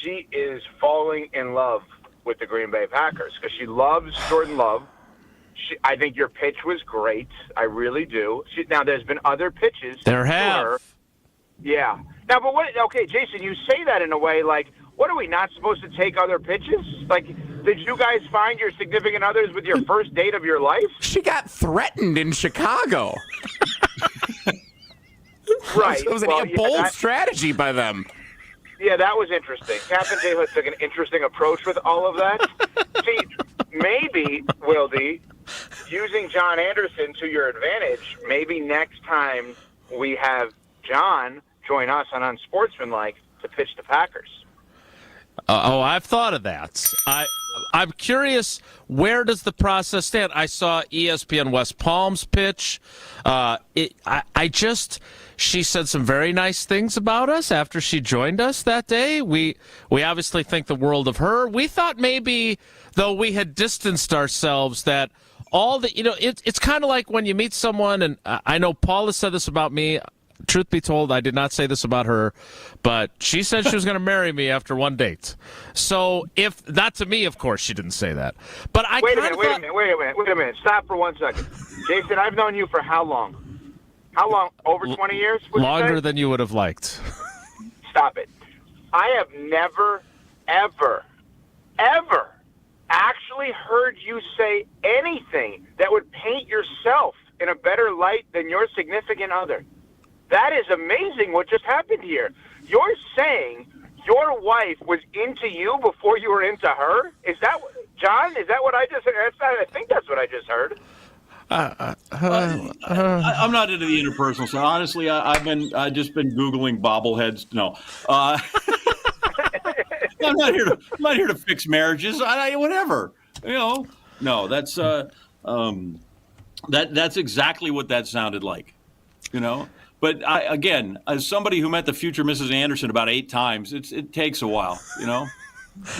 she is falling in love with the Green Bay Packers because she loves Jordan Love. I think your pitch was great. I really do. Now, there's been other pitches. There have. Her. Yeah. Now, but what? Okay, Jason, you say that in a way like, what, are we not supposed to take other pitches? Like, did you guys find your significant others with your first date of your life? She got threatened in Chicago. Right. It was a bold strategy by them. Yeah, that was interesting. Captain J. Hood took an interesting approach with all of that. See, maybe, Wildy, using John Anderson to your advantage, maybe next time we have John join us on Unsportsmanlike to pitch the Packers. I've thought of that. I'm curious, where does the process stand? I saw ESPN West Palm's pitch. She said some very nice things about us after she joined us that day. We obviously think the world of her. We thought maybe, though we had distanced ourselves, that all the, it's kind of like when you meet someone, and I know Paula said this about me. Truth be told, I did not say this about her, but she said she was going to marry me after one date. So, if not to me, of course, she didn't say that. But wait a minute. Stop for 1 second. Jason, I've known you for how long? How long? Over 20 years? Longer than you would have liked. Stop it. I have never, ever actually heard you say anything that would paint yourself in a better light than your significant other. That is amazing what just happened here. You're saying your wife was into you before you were into her? Is that, John, is that what I just heard? I think that's what I just heard. I'm not into the interpersonal stuff. Honestly, I've just been Googling bobbleheads. No. I'm not here to fix marriages. Whatever. No, that's that's exactly what that sounded like. But again, as somebody who met the future Mrs. Anderson about 8 times, it takes a while, You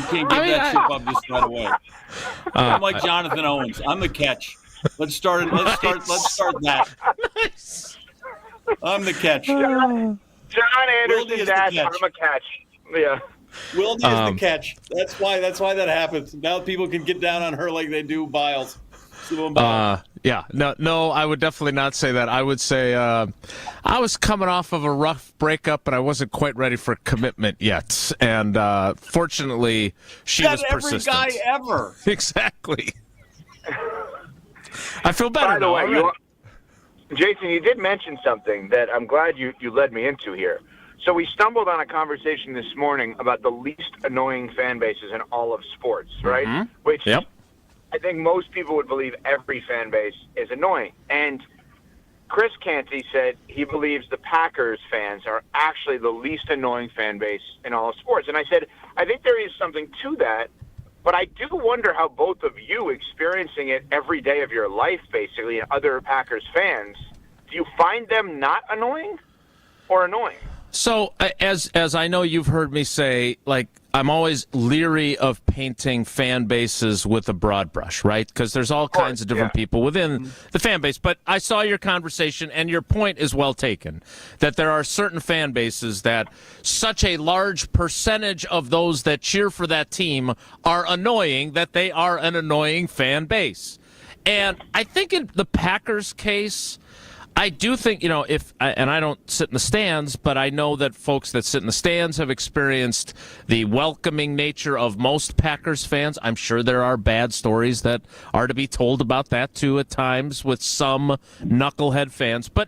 can't get that shit up just right away. I'm like Jonathan Owens. I'm the catch. Let's start that. Nice. I'm the catch. John Anderson dash. I'm a catch. Yeah. Wildy is the catch. That's why that happens. Now people can get down on her like they do Biles. Yeah, no, I would definitely not say that. I would say I was coming off of a rough breakup, and I wasn't quite ready for commitment yet. And fortunately, she was persistent. Every guy ever. Exactly. I feel better. By the way, Jason, you did mention something that I'm glad you led me into here. So we stumbled on a conversation this morning about the least annoying fan bases in all of sports, right? Mm-hmm. Which I think most people would believe every fan base is annoying. And Chris Canty said he believes the Packers fans are actually the least annoying fan base in all of sports. And I said, I think there is something to that, but I do wonder how both of you experiencing it every day of your life, basically, and other Packers fans, do you find them not annoying or annoying? So, as I know you've heard me say, like, I'm always leery of painting fan bases with a broad brush, right? Because there's all kinds of different people within the fan base. But I saw your conversation, and your point is well taken, that there are certain fan bases that such a large percentage of those that cheer for that team are annoying, that they are an annoying fan base. And I think in the Packers case, I do think, and I don't sit in the stands, but I know that folks that sit in the stands have experienced the welcoming nature of most Packers fans. I'm sure there are bad stories that are to be told about that, too, at times with some knucklehead fans. But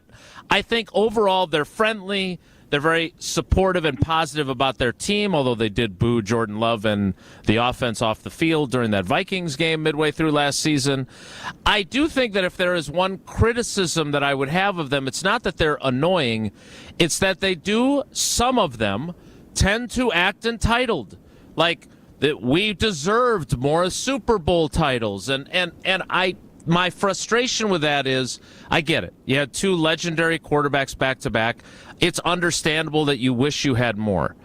I think overall they're friendly. They're very supportive and positive about their team, although they did boo Jordan Love and the offense off the field during that Vikings game midway through last season. I do think that if there is one criticism that I would have of them, it's not that they're annoying. It's that they do, some of them, tend to act entitled. Like, that we deserved more Super Bowl titles. And I my frustration with that is, I get it. You had two legendary quarterbacks back to back. It's understandable that you wish you had more.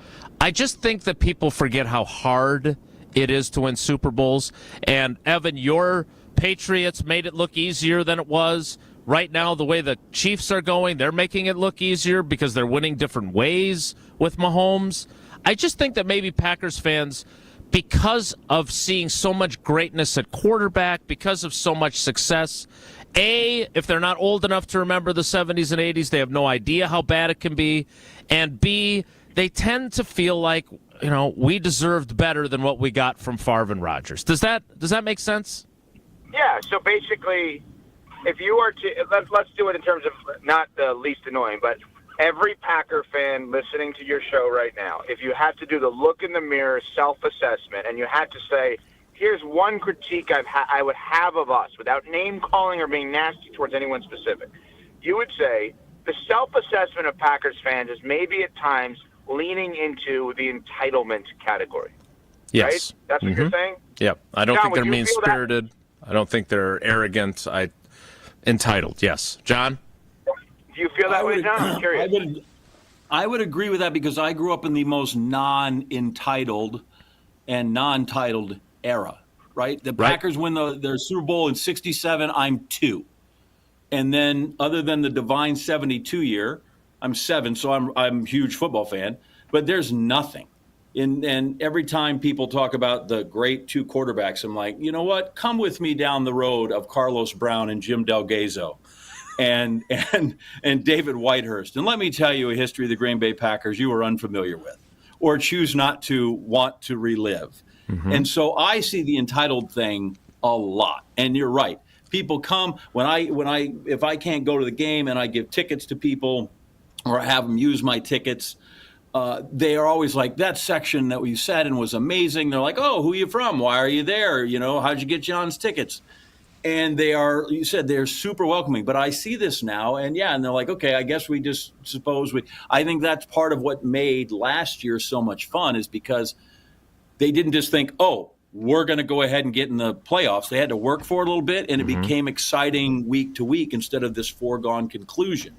I just think that people forget how hard it is to win Super Bowls. And Evan, your Patriots made it look easier than it was. Right now, the way the Chiefs are going, they're making it look easier because they're winning different ways with Mahomes. I just think that maybe Packers fans, because of seeing so much greatness at quarterback, because of so much success, A, if they're not old enough to remember the 70s and 80s, they have no idea how bad it can be. And B, they tend to feel like, we deserved better than what we got from Favre and Rodgers. Does that make sense? Yeah, so basically, if you are to, let's do it in terms of not the least annoying, but every Packer fan listening to your show right now, if you had to do the look in the mirror self-assessment and you had to say, here's one critique I would have of us without name-calling or being nasty towards anyone specific, you would say the self-assessment of Packers fans is maybe at times leaning into the entitlement category. Yes. Right? That's what you're saying? Yep. I don't John, think they're would you feel that? mean-spirited. I don't think they're arrogant. Entitled, yes. John? Do you feel that way, John? I'm curious. I would agree with that because I grew up in the most non-entitled and non-titled era, right? The Packers win their Super Bowl in 67, I'm 2. And then other than the divine 72 year, I'm 7, so I'm a huge football fan, but there's nothing. And every time people talk about the great two quarterbacks, I'm like, you know what? Come with me down the road of Carlos Brown and Jim Delgado and David Whitehurst. And let me tell you a history of the Green Bay Packers you are unfamiliar with or choose not to want to relive. Mm-hmm. And so I see the entitled thing a lot. And you're right. People come if I can't go to the game and I give tickets to people or have them use my tickets, they are always like, that section that we sat in was amazing. They're like, oh, who are you from? Why are you there? How'd you get John's tickets? And they're super welcoming. But I see this now, and they're like, okay, I guess we just I think that's part of what made last year so much fun is because they didn't just think, oh, we're going to go ahead and get in the playoffs. They had to work for it a little bit, and it became exciting week to week instead of this foregone conclusion.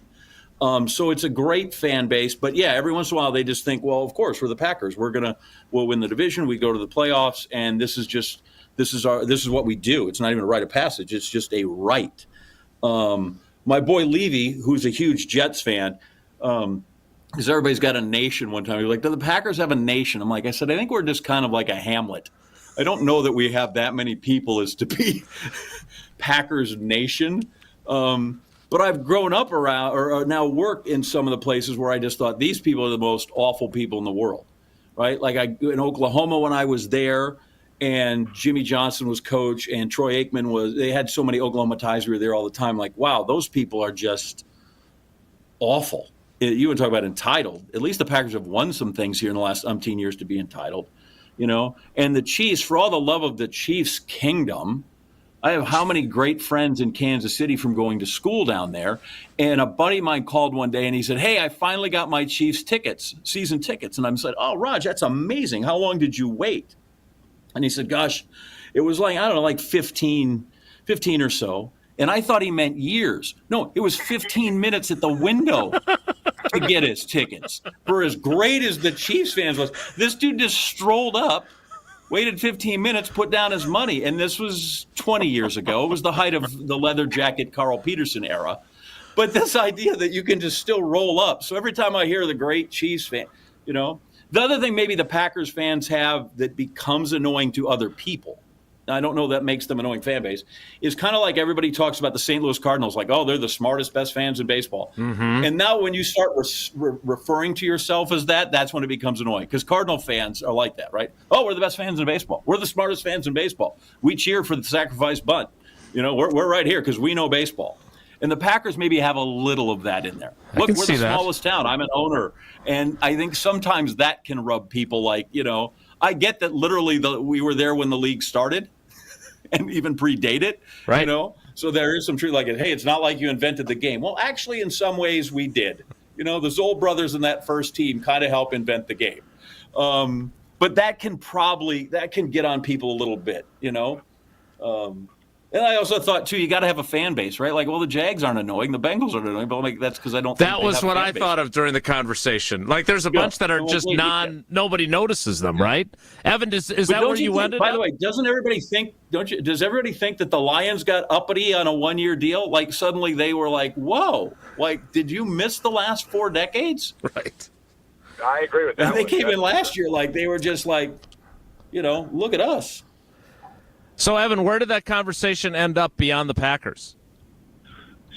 So it's a great fan base, but every once in a while they just think, well, of course, we're the Packers. We'll win the division. We go to the playoffs, and this is what we do. It's not even a rite of passage. It's just a right. My boy Levy, who's a huge Jets fan, because everybody's got a nation one time. He's like, do the Packers have a nation? I said, I think we're just kind of like a Hamlet. I don't know that we have that many people as to be Packers nation. But I've grown up around or now work in some of the places where I just thought these people are the most awful people in the world, right? Like in Oklahoma when I was there and Jimmy Johnson was coach and Troy Aikman they had so many Oklahoma ties. We were there all the time. Like, wow, those people are just awful. You would talk about entitled. At least the Packers have won some things here in the last umpteen years to be entitled, And the Chiefs, for all the love of the Chiefs kingdom, I have how many great friends in Kansas City from going to school down there. And a buddy of mine called one day and he said, hey, I finally got my Chiefs tickets, season tickets. And I said, oh, Raj, that's amazing. How long did you wait? And he said, gosh, it was like 15 or so. And I thought he meant years. No, it was 15 minutes at the window to get his tickets. For as great as the Chiefs fans was, this dude just strolled up, waited 15 minutes, put down his money. And this was 20 years ago. It was the height of the leather jacket Carl Peterson era. But this idea that you can just still roll up. So every time I hear the great Chiefs fan, the other thing maybe the Packers fans have that becomes annoying to other people, I don't know that makes them an annoying fan base, is kind of like everybody talks about the St. Louis Cardinals, like, oh, they're the smartest, best fans in baseball. Mm-hmm. And now when you start referring to yourself as that's when it becomes annoying, because Cardinal fans are like that, right? Oh, we're the best fans in baseball. We're the smartest fans in baseball. We cheer for the sacrifice bunt. We're right here because we know baseball. And the Packers maybe have a little of that in there. Look, we're the smallest town. I'm an owner. And I think sometimes that can rub people like, I get that literally we were there when the league started. And even predate it, right? So there is some truth like it. Hey, it's not like you invented the game. Well, actually, in some ways, we did. The Zoll brothers in that first team kind of helped invent the game. But that can get on people a little bit. And I also thought, too, you got to have a fan base, right? Like, well, the Jags aren't annoying. The Bengals aren't annoying. But I'm like, that's because I don't think that they was have what a fan I base. thought of during the conversation. Like, there's a bunch that are just nobody notices them, right? Evan, is that where you ended By up? the way, doesn't everybody think, does everybody think that the Lions got uppity on a one-year deal? Like, suddenly they were like, whoa, like, did you miss the last 4 decades? Right. I agree with that. And they came in last year like they were just like, look at us. So, Evan, where did that conversation end up beyond the Packers?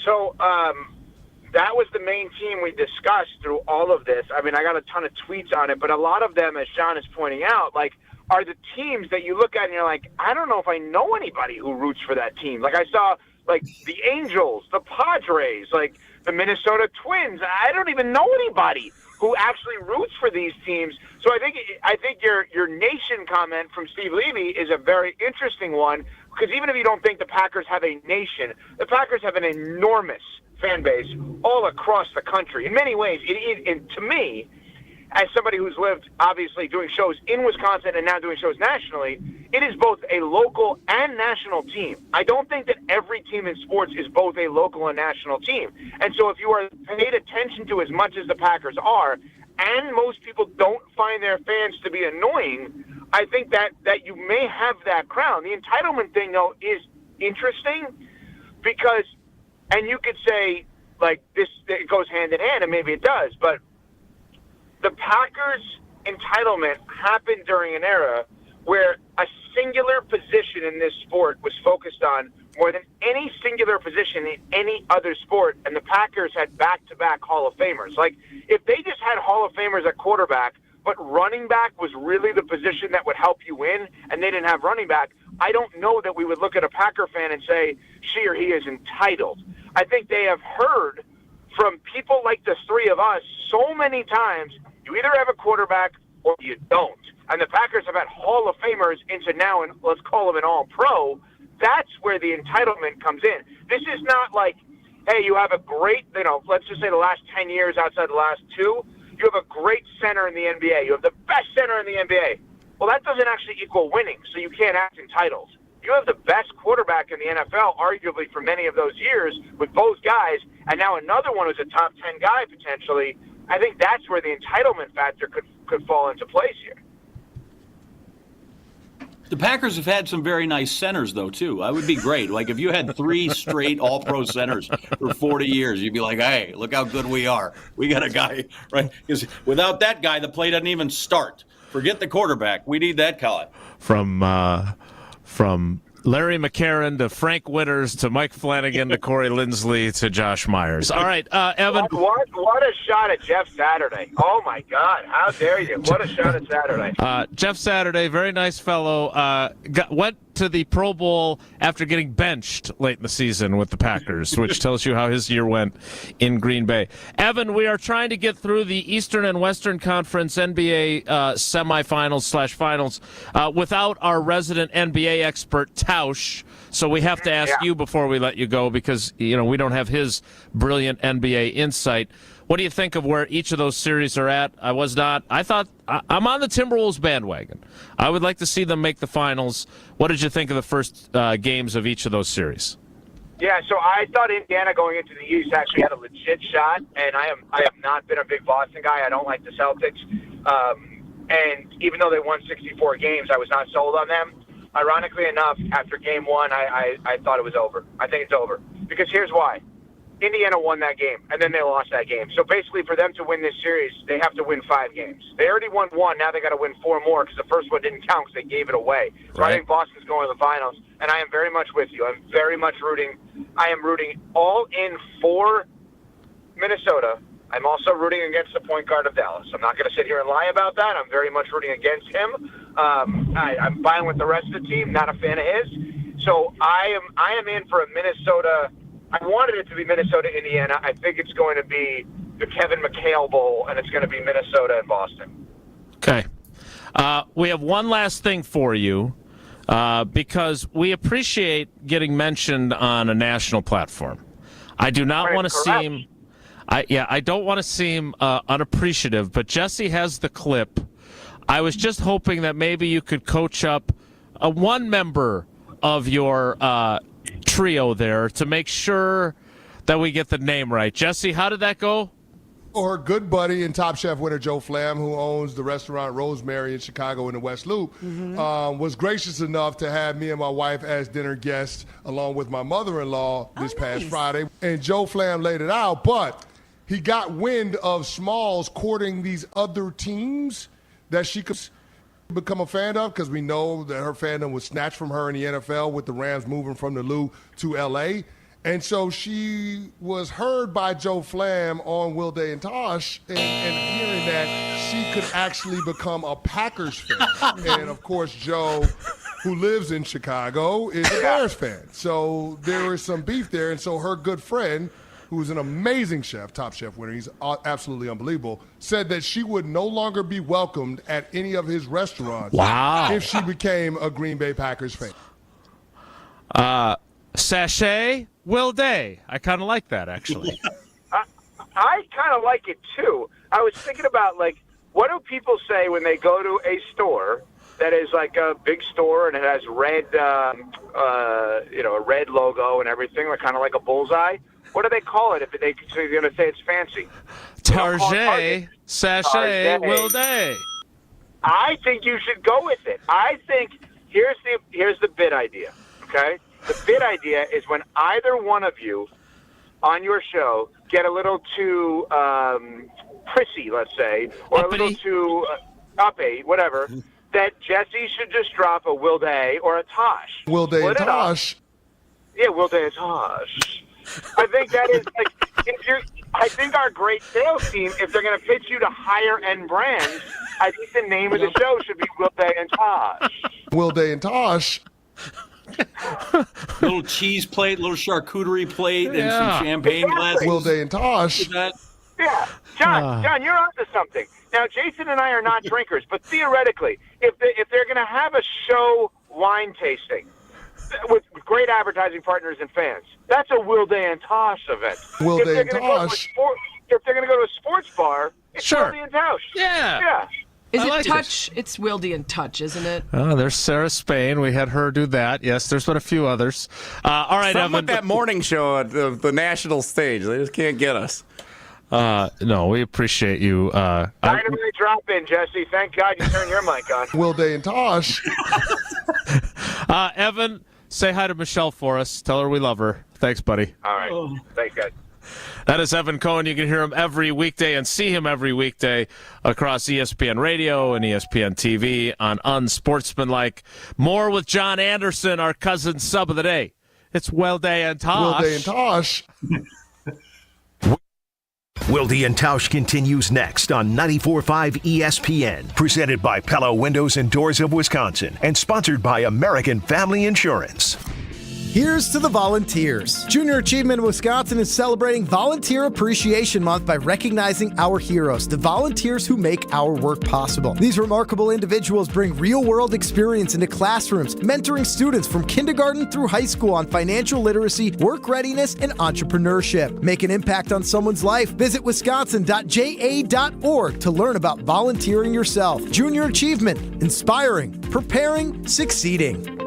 So that was the main team we discussed through all of this. I mean, I got a ton of tweets on it, but a lot of them, as Sean is pointing out, like, are the teams that you look at and you're like, I don't know if I know anybody who roots for that team. Like, I saw, like, the Angels, the Padres, like, the Minnesota Twins. I don't even know anybody who actually roots for these teams. So I think your nation comment from Steve Levy is a very interesting one, because even if you don't think the Packers have a nation, the Packers have an enormous fan base all across the country. In many ways, and to me, as somebody who's lived, obviously, doing shows in Wisconsin and now doing shows nationally, it is both a local and national team. I don't think that every team in sports is both a local and national team. And so if you are paid attention to as much as the Packers are, and most people don't find their fans to be annoying, I think that you may have that crown. The entitlement thing, though, is interesting because, and you could say, like, this, it goes hand in hand, and maybe it does, but the Packers' entitlement happened during an era where a singular position in this sport was focused on more than any singular position in any other sport, and the Packers had back-to-back Hall of Famers. Like, if they just had Hall of Famers at quarterback, but running back was really the position that would help you win, and they didn't have running back, I don't know that we would look at a Packer fan and say she or he is entitled. I think they have heard from people like the three of us so many times, you either have a quarterback or you don't. And the Packers have had Hall of Famers into now, and let's call them an all-pro. That's where the entitlement comes in. This is not like, hey, you have a great, let's just say the last 10 years outside the last 2, you have a great center in the NBA. You have the best center in the NBA. Well, that doesn't actually equal winning, so you can't act entitled. You have the best quarterback in the NFL, arguably for many of those years, with both guys, and now another one who's a top 10 guy potentially. I think that's where the entitlement factor could fall into place here. The Packers have had some very nice centers, though, too. I would be great. Like, if you had 3 straight all-pro centers for 40 years, you'd be like, hey, look how good we are. We got a guy, right? Because without that guy, the play doesn't even start. Forget the quarterback. We need that guy. From Larry McCarron to Frank Winters to Mike Flanagan to Corey Lindsley to Josh Myers. All right, Evan. What a shot at Jeff Saturday. Oh, my God. How dare you. What a shot at Saturday. Jeff Saturday, very nice fellow, went to the Pro Bowl after getting benched late in the season with the Packers, which tells you how his year went in Green Bay. Evan, we are trying to get through the Eastern and Western Conference NBA semifinals/finals without our resident NBA expert, Tausch. So we have to ask you before we let you go because, we don't have his brilliant NBA insight. What do you think of where each of those series are at? I'm on the Timberwolves bandwagon. I would like to see them make the finals. What did you think of the first games of each of those series? Yeah, so I thought Indiana going into the East actually had a legit shot, and I have not been a big Boston guy. I don't like the Celtics. And even though they won 64 games, I was not sold on them. Ironically enough, after game 1, I thought it was over. I think it's over. Because here's why. Indiana won that game, and then they lost that game. So basically, for them to win this series, they have to win 5 games. They already won 1. Now they got to win 4 more because the first one didn't count because they gave it away. So right. I think Boston's going to the finals, and I am very much with you. I'm very much rooting. I am rooting all in for Minnesota. I'm also rooting against the point guard of Dallas. I'm not going to sit here and lie about that. I'm very much rooting against him. I'm fine with the rest of the team. Not a fan of his. So I am in for a Minnesota. I wanted it to be Minnesota, Indiana. I think it's going to be the Kevin McHale Bowl, and it's going to be Minnesota and Boston. Okay. We have one last thing for you because we appreciate getting mentioned on a national platform. I do not want to seem... I don't want to seem unappreciative, but Jesse has the clip. I was just hoping that maybe you could coach up one member of your trio there to make sure that we get the name right. Jesse, how did that go? Or her good buddy and Top Chef winner Joe Flam, who owns the restaurant Rosemary in Chicago in the West Loop, was gracious enough to have me and my wife as dinner guests along with my mother-in-law this past Friday. And Joe Flam laid it out, but he got wind of Smalls courting these other teams that she could become a fan of, because we know that her fandom was snatched from her in the NFL with the Rams moving from the Lou to L.A., and so she was heard by Joe Flam on Will Day and Tosh and hearing that she could actually become a Packers fan. And, of course, Joe, who lives in Chicago, is a Bears fan. So there is some beef there. And so her good friend, who's an amazing chef, Top Chef winner, he's absolutely unbelievable, said that she would no longer be welcomed at any of his restaurants if she became a Green Bay Packers fan. Sachet, Will Day. I kind of like that, actually. I kind of like it, too. I was thinking about, like, what do people say when they go to a store that is like a big store and it has red, a red logo and everything, like kind of like a bullseye? What do they call it if they're going to say it's fancy? Target, Sachet, Will Day. I think you should go with it. I think here's the bid idea, okay? The bid idea is when either one of you on your show get a little too prissy, let's say, or uppity, a little too uppy, whatever, that Jesse should just drop a Will Day or a Tosh. Will Day and Tosh? Yeah, Will Day and Tosh. I think that is like, I think our great sales team, if they're going to pitch you to higher end brands, I think the name of the show should be Will Day and Tosh. Will Day and Tosh. Little cheese plate, little charcuterie plate, and some champagne glasses. Will Day and Tosh. Yeah, John, you're onto something. Now, Jason and I are not drinkers, but theoretically, if they're going to have a show wine tasting with great advertising partners and fans, that's a Will Day and Tosh event. Will Day and Tosh. If they're going to go to a sports bar, it's Sure. Will Day and Tosh. Yeah. Is I it like Touch? It's Wildy and Touch, isn't it? Oh, there's Sarah Spain. We had her do that. Yes, there's been a few others. All right, Some Evan. with that morning show at the national stage. They just can't get us. No, we appreciate you. Dynamite drop in, Jesse. Thank God you turned your mic on. Will Day and Tosh. Evan, say hi to Michelle for us. Tell her we love her. Thanks, buddy. All right. Thanks, guys. That is Evan Cohen. You can hear him every weekday and see him every weekday across ESPN Radio and ESPN TV on Unsportsmanlike. More with John Anderson, our cousin sub of the day. It's Will Day and Tosh. Will Day and Tosh. Wildy and Tausch continues next on 94.5 ESPN, presented by Pella Windows and Doors of Wisconsin, and sponsored by American Family Insurance. Here's to the volunteers. Junior Achievement in Wisconsin is celebrating Volunteer Appreciation Month by recognizing our heroes, the volunteers who make our work possible. These remarkable individuals bring real-world experience into classrooms, mentoring students from kindergarten through high school on financial literacy, work readiness, and entrepreneurship. Make an impact on someone's life. Visit wisconsin.ja.org to learn about volunteering yourself. Junior Achievement, inspiring, preparing, succeeding.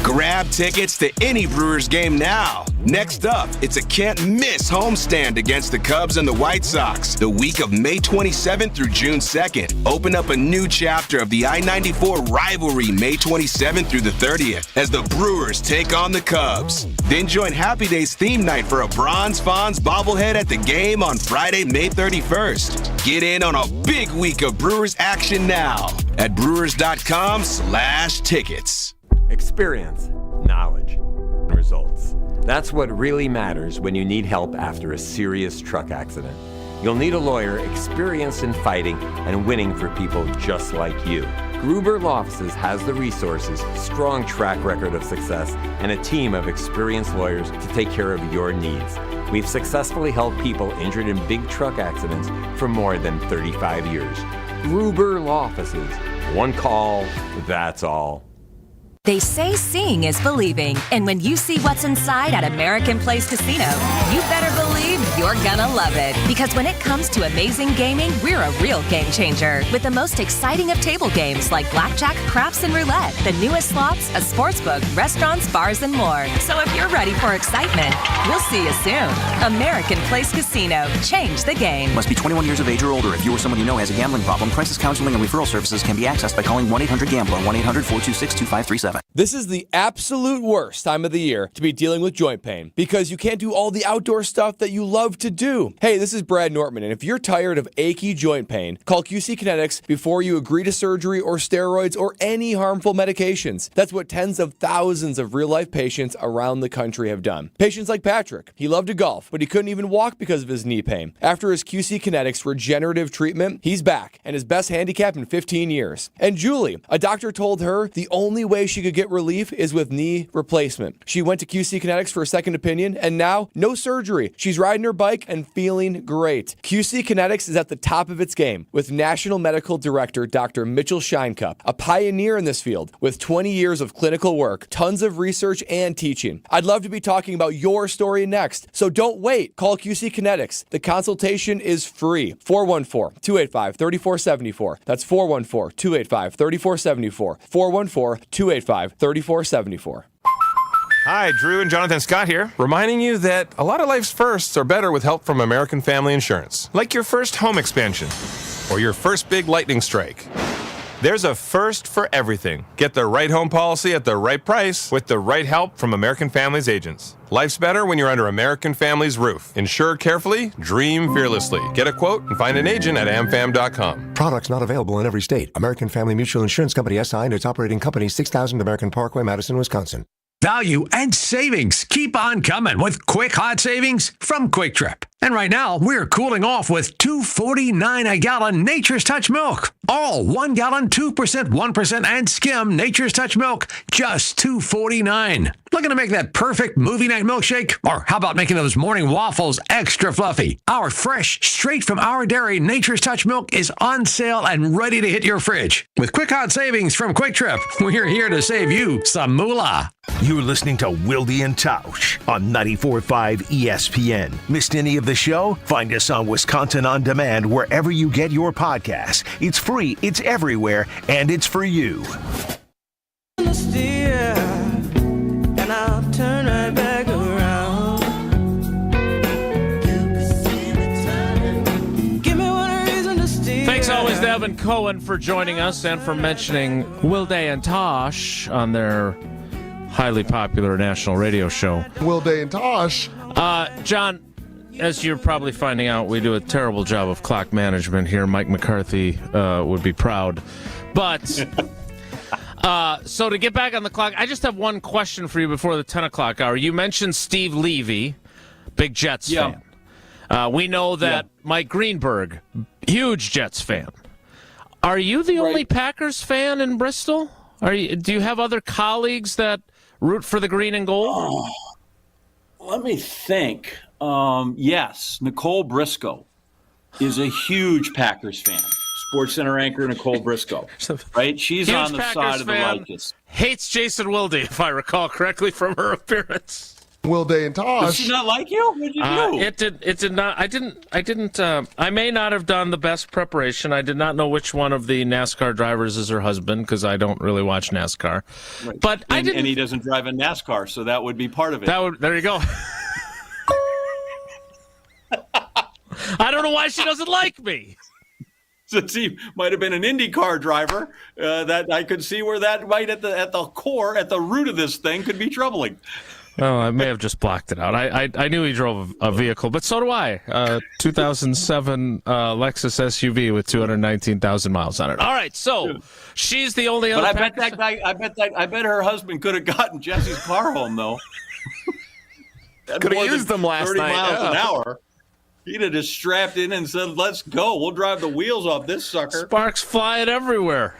Grab tickets to any Brewers game now. Next up, it's a can't-miss homestand against the Cubs and the White Sox. The week of May 27th through June 2nd. Open up a new chapter of the I-94 rivalry May 27th through the 30th as the Brewers take on the Cubs. Then join Happy Days theme night for a Bronze Fonz bobblehead at the game on Friday, May 31st. Get in on a big week of Brewers action now at brewers.com/tickets. Experience, knowledge, and results. That's what really matters when you need help after a serious truck accident. You'll need a lawyer experienced in fighting and winning for people just like you. Gruber Law Offices has the resources, strong track record of success, and a team of experienced lawyers to take care of your needs. We've successfully helped people injured in big truck accidents for more than 35 years. Gruber Law Offices. One call, that's all. They say seeing is believing, and when you see what's inside at American Place Casino, you better believe believe you're gonna love it. Because when it comes to amazing gaming, we're a real game changer. With the most exciting of table games like blackjack, craps, and roulette, the newest slots, a sportsbook, restaurants, bars, and more. So if you're ready for excitement, we'll see you soon. American Place Casino. Change the game. Must be 21 years of age or older. If you or someone you know has a gambling problem, crisis counseling and referral services can be accessed by calling 1-800-GAMBLER, 1-800-426-2537. This is the absolute worst time of the year to be dealing with joint pain because you can't do all the outdoor stuff that you love to do. Hey, this is Brad Nortman, and if you're tired of achy joint pain, call QC Kinetics before you agree to surgery or steroids or any harmful medications. That's what tens of thousands of real-life patients around the country have done. Patients like Patrick. He loved to golf, but he couldn't even walk because of his knee pain. After his QC Kinetics regenerative treatment, he's back and his best handicap in 15 years. And Julie, a doctor told her the only way she could get relief is with knee replacement. She went to QC Kinetics for a second opinion, and now, no surgery. She's riding her bike and feeling great. QC Kinetics is at the top of its game with National Medical Director Dr. Mitchell Scheinkup, a pioneer in this field with 20 years of clinical work, tons of research, and teaching. I'd love to be talking about your story next, so don't wait. Call QC Kinetics. The consultation is free. 414-285-3474. That's 414-285-3474. 414-285-3474. Hi, Drew and Jonathan Scott here, reminding you that a lot of life's firsts are better with help from American Family Insurance. Like your first home expansion or your first big lightning strike. There's a first for everything. Get the right home policy at the right price with the right help from American Family's agents. Life's better when you're under American Family's roof. Insure carefully, dream fearlessly. Get a quote and find an agent at amfam.com. Products not available in every state. American Family Mutual Insurance Company SI and its operating company 6000 American Parkway, Madison, Wisconsin. Value and savings keep on coming with quick hot savings from Quick Trip. And right now, we're cooling off with $2.49 a gallon Nature's Touch milk. All 1 gallon, 2%, 1%, and skim Nature's Touch milk, just $2.49. Looking to make that perfect movie night milkshake? Or how about making those morning waffles extra fluffy? Our fresh, straight from our dairy Nature's Touch milk is on sale and ready to hit your fridge. With quick hot savings from Quick Trip, we're here to save you some moolah. You're listening to Wilde and Tausch on 94.5 ESPN. Missed any of the show? Find us on Wisconsin On Demand wherever you get your podcasts. It's free, it's everywhere, and it's for you. And I'll turn right back around. Give me one reason to steer. Thanks always to Evan Cohen for joining us and for mentioning Wilde and Tosh on their highly popular national radio show. Wilde and Tosh. John, as you're probably finding out, we do a terrible job of clock management here. Mike McCarthy would be proud. But so to get back on the clock, I just have one question for you before the 10 o'clock hour. You mentioned Steve Levy, big Jets fan. We know that Mike Greenberg, huge Jets fan. Are you the only Packers fan in Bristol? Do you have other colleagues that root for the green and gold? Let me think. Yes, Nicole Briscoe is a huge Packers fan. SportsCenter anchor Nicole Briscoe, right? She's huge on the Packers side of the fan, righteous. Hates Jason Wilde, if I recall correctly from her appearance. Wilde and Tosh. Does she not like you? What did you do? It did not. I didn't. I may not have done the best preparation. I did not know which one of the NASCAR drivers is her husband because I don't really watch NASCAR. Right. But and he doesn't drive a NASCAR, so that would be part of it. There you go. I don't know why she doesn't like me. Since he might have been an IndyCar driver, that I could see where that might at the core, at the root of this thing, could be troubling. Oh, I may have just blocked it out. I knew he drove a vehicle, but so do I. 2007 Lexus SUV with 219,000 miles on it. All right, so she's the only other. But I bet her husband could have gotten Jesse's car home though. Could have used them last 30 night. miles an hour. He'd have just strapped in and said, "Let's go. We'll drive the wheels off this sucker." Sparks flying everywhere.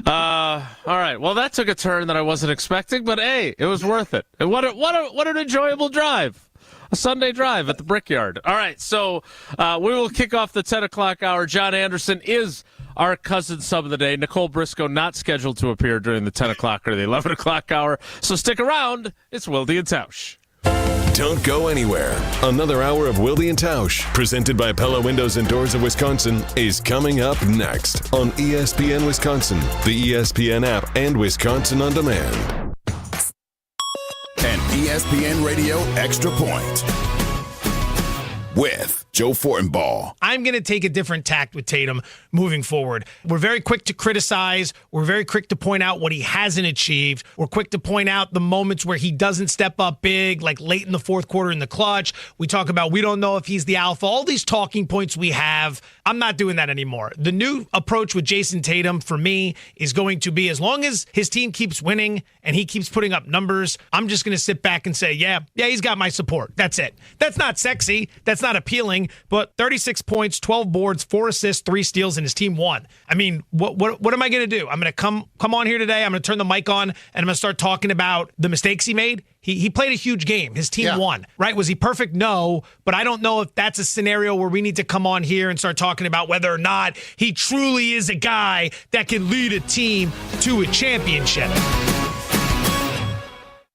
All right. Well, that took a turn that I wasn't expecting, but hey, it was worth it. And what an enjoyable drive. A Sunday drive at the Brickyard. All right. So we will kick off the 10 o'clock hour. John Anderson is our cousin sub of the day. Nicole Briscoe not scheduled to appear during the 10 o'clock or the 11 o'clock hour. So stick around. It's Wilde and Tausch. Don't go anywhere. Another hour of Wilde and Tausch, presented by Pella Windows and Doors of Wisconsin, is coming up next on ESPN Wisconsin, the ESPN app, and Wisconsin On Demand. An ESPN Radio Extra Point with Joe Fortenbaugh. I'm going to take a different tact with Tatum moving forward. We're very quick to criticize. We're very quick to point out what he hasn't achieved. We're quick to point out the moments where he doesn't step up big, like late in the fourth quarter in the clutch. We talk about we don't know if he's the alpha. All these talking points we have, I'm not doing that anymore. The new approach with Jason Tatum for me is going to be, as long as his team keeps winning and he keeps putting up numbers, I'm just going to sit back and say, yeah, he's got my support. That's it. That's not sexy. That's not appealing. But 36 points, 12 boards, 4 assists, 3 steals, and his team won. I mean, what am I going to do? I'm going to come on here today. I'm going to turn the mic on, and I'm going to start talking about the mistakes he made. He played a huge game. His team won, right? Was he perfect? No, but I don't know if that's a scenario where we need to come on here and start talking about whether or not he truly is a guy that can lead a team to a championship.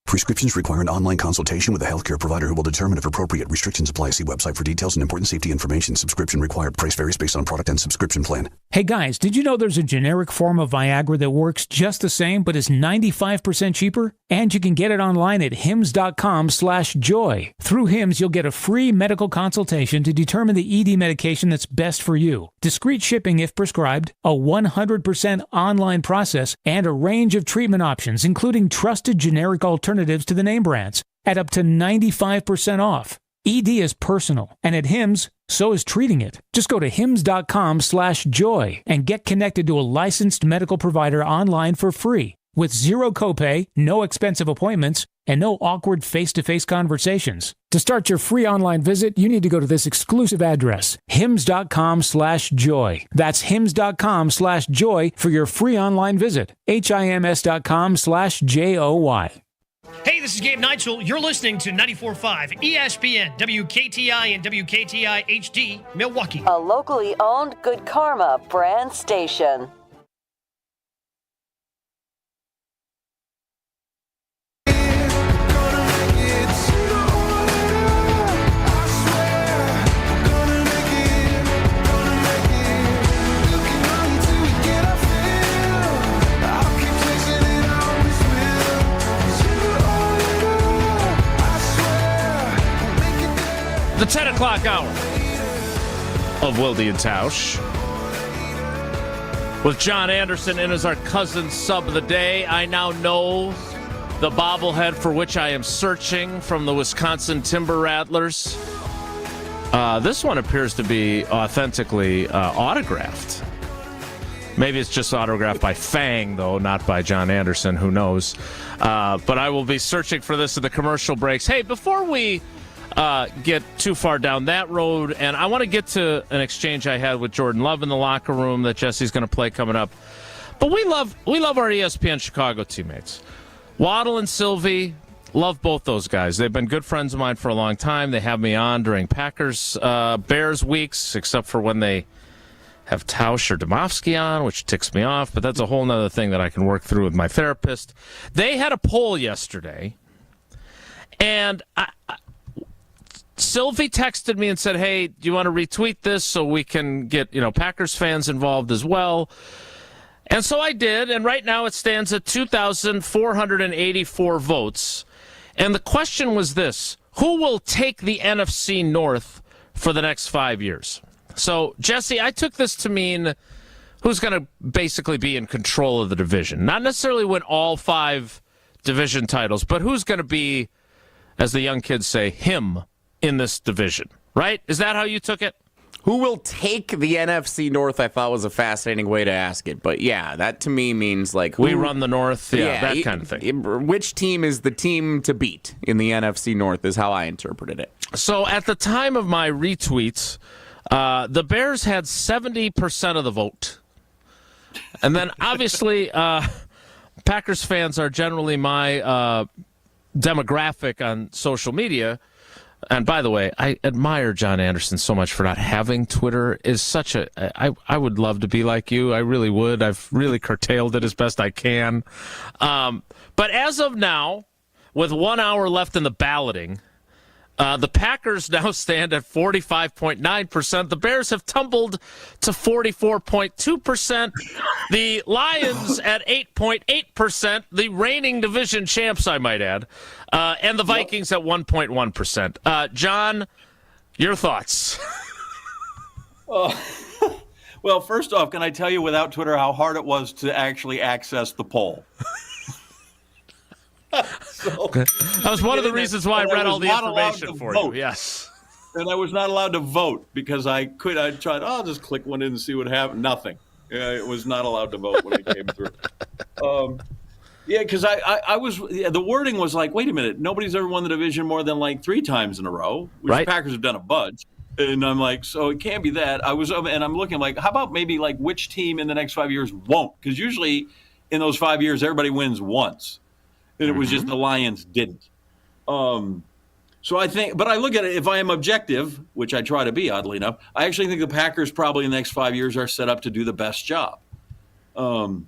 Prescriptions require an online consultation with a healthcare provider who will determine if appropriate. Restrictions apply. See website for details and important safety information. Subscription required. Price varies based on product and subscription plan. Hey guys, did you know there's a generic form of Viagra that works just the same but is 95% cheaper? And you can get it online at hims.com/joy. Through Hims, you'll get a free medical consultation to determine the ED medication that's best for you. Discreet shipping if prescribed, a 100% online process, and a range of treatment options, including trusted generic alternatives to the name brands, at up to 95% off. ED is personal, and at Hims, so is treating it. Just go to hims.com/joy and get connected to a licensed medical provider online for free, with zero copay, no expensive appointments, and no awkward face-to-face conversations. To start your free online visit, you need to go to this exclusive address, hims.com/joy. That's hims.com/joy for your free online visit. HIMS.com/JOY. Hey, this is Gabe Neitzel. You're listening to 94.5 ESPN, WKTI and WKTI HD, Milwaukee. A locally owned Good Karma brand station. The 10 o'clock hour of Wilde and Tausch with John Anderson in as our cousin sub of the day. I now know the bobblehead for which I am searching from the Wisconsin Timber Rattlers. This one appears to be authentically autographed. Maybe it's just autographed by Fang, though, not by John Anderson. Who knows? But I will be searching for this in the commercial breaks. Hey, before we get too far down that road, and I want to get to an exchange I had with Jordan Love in the locker room that Jesse's going to play coming up. But we love our ESPN Chicago teammates. Waddle and Sylvie, love both those guys. They've been good friends of mine for a long time. They have me on during Packers Bears weeks, except for when they have Tausch or Domofsky on, which ticks me off, but that's a whole nother thing that I can work through with my therapist. They had a poll yesterday, and Sylvie texted me and said, hey, do you want to retweet this so we can get, Packers fans involved as well? And so I did, and right now it stands at 2,484 votes. And the question was this: who will take the NFC North for the next 5 years? So, Jesse, I took this to mean who's going to basically be in control of the division. Not necessarily win all 5 division titles, but who's going to be, as the young kids say, him in this division, right? Is that how you took it? Who will take the NFC North, I thought was a fascinating way to ask it. But yeah, that to me means like... we run the North, that kind of thing. Which team is the team to beat in the NFC North is how I interpreted it. So at the time of my retweets, the Bears had 70% of the vote. And then obviously, Packers fans are generally my demographic on social media. And by the way, I admire John Anderson so much for not having Twitter. Is such a I would love to be like you. I really would. I've really curtailed it as best I can. But as of now, with 1 hour left in the balloting, The Packers now stand at 45.9%. The Bears have tumbled to 44.2%. The Lions at 8.8%. The reigning division champs, I might add. And the Vikings at 1.1%. John, your thoughts? Well, first off, can I tell you without Twitter how hard it was to actually access the poll? That was one of the reasons why I read all the information for you. Yes. And I was not allowed to vote because I tried, I'll just click one in and see what happened. Nothing. It was not allowed to vote when it came through. Yeah, because I was, the wording was like, wait a minute, nobody's ever won the division more than like 3 times in a row, which right. The Packers have done a bunch. And I'm like, so it can't be that. And I'm looking like, how about maybe like which team in the next 5 years won't? Because usually in those 5 years, everybody wins once. And it was just the Lions didn't. So I think, but I look at it, if I am objective, which I try to be, oddly enough, I actually think the Packers probably in the next 5 years are set up to do the best job. Then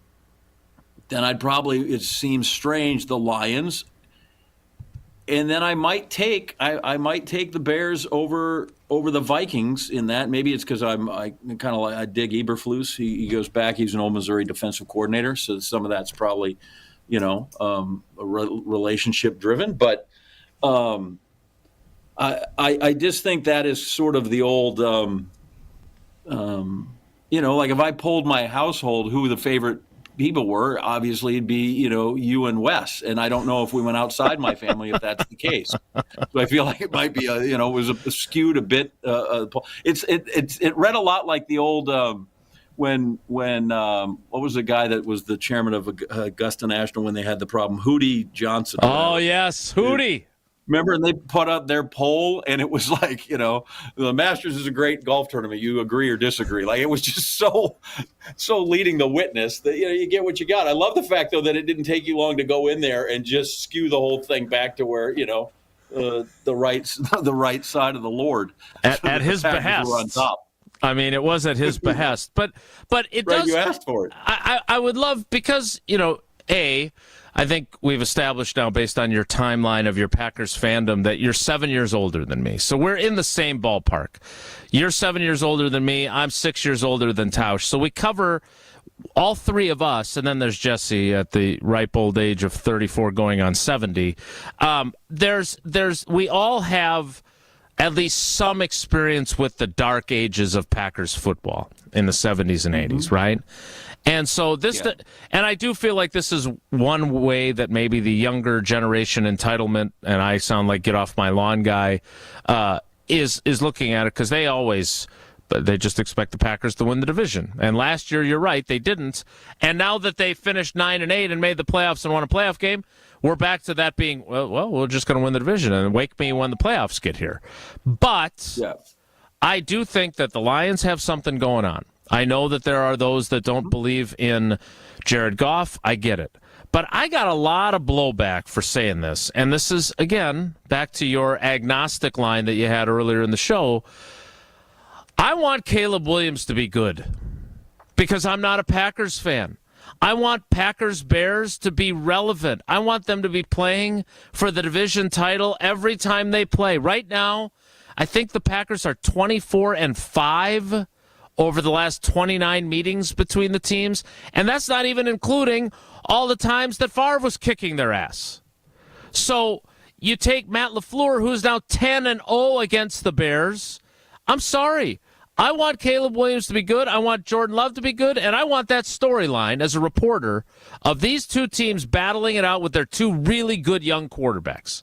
I'd probably, it seems strange, the Lions. And then I might take the Bears over the Vikings in that. Maybe it's because I dig Eberflus. He goes back. He's an old Missouri defensive coordinator, so some of that's probably, relationship driven. But I just think that is sort of the old, like if I polled my household who the favorite people were, obviously it'd be, you and Wes. And I don't know if we went outside my family if that's the case. So I feel like it might be, it was skewed a bit. It read a lot like the old, when what was the guy that was the chairman of Augusta National when they had the problem? Hootie Johnson. Oh, yes, Hootie. Remember, and they put up their poll, and it was like, the Masters is a great golf tournament. You agree or disagree. Like, it was just so leading the witness that, you get what you got. I love the fact, though, that it didn't take you long to go in there and just skew the whole thing back to where, the right side of the Lord. At his behest. On top. I mean, it was at his behest. But it right, does. You asked for it. I would love, because, I think we've established now, based on your timeline of your Packers fandom, that you're 7 years older than me. So we're in the same ballpark. You're 7 years older than me. I'm 6 years older than Tausch. So we cover all three of us, and then there's Jesse at the ripe old age of 34 going on 70. We all have at least some experience with the dark ages of Packers football in the 70s and 80s, right? And so and I do feel like this is one way that maybe the younger generation entitlement, and I sound like get off my lawn guy, is looking at it, because they just expect the Packers to win the division. And last year, you're right, they didn't. And now that they finished 9-8 and made the playoffs and won a playoff game, we're back to that being, well, we're just going to win the division and wake me when the playoffs get here. But I do think that the Lions have something going on. I know that there are those that don't believe in Jared Goff. I get it. But I got a lot of blowback for saying this. And this is, again, back to your agnostic line that you had earlier in the show. I want Caleb Williams to be good because I'm not a Packers fan. I want Packers-Bears to be relevant. I want them to be playing for the division title every time they play. Right now, I think the Packers are 24-5 over the last 29 meetings between the teams, and that's not even including all the times that Favre was kicking their ass. So you take Matt LaFleur, who's now 10-0 against the Bears. I'm sorry. I want Caleb Williams to be good. I want Jordan Love to be good, and I want that storyline as a reporter of these two teams battling it out with their two really good young quarterbacks.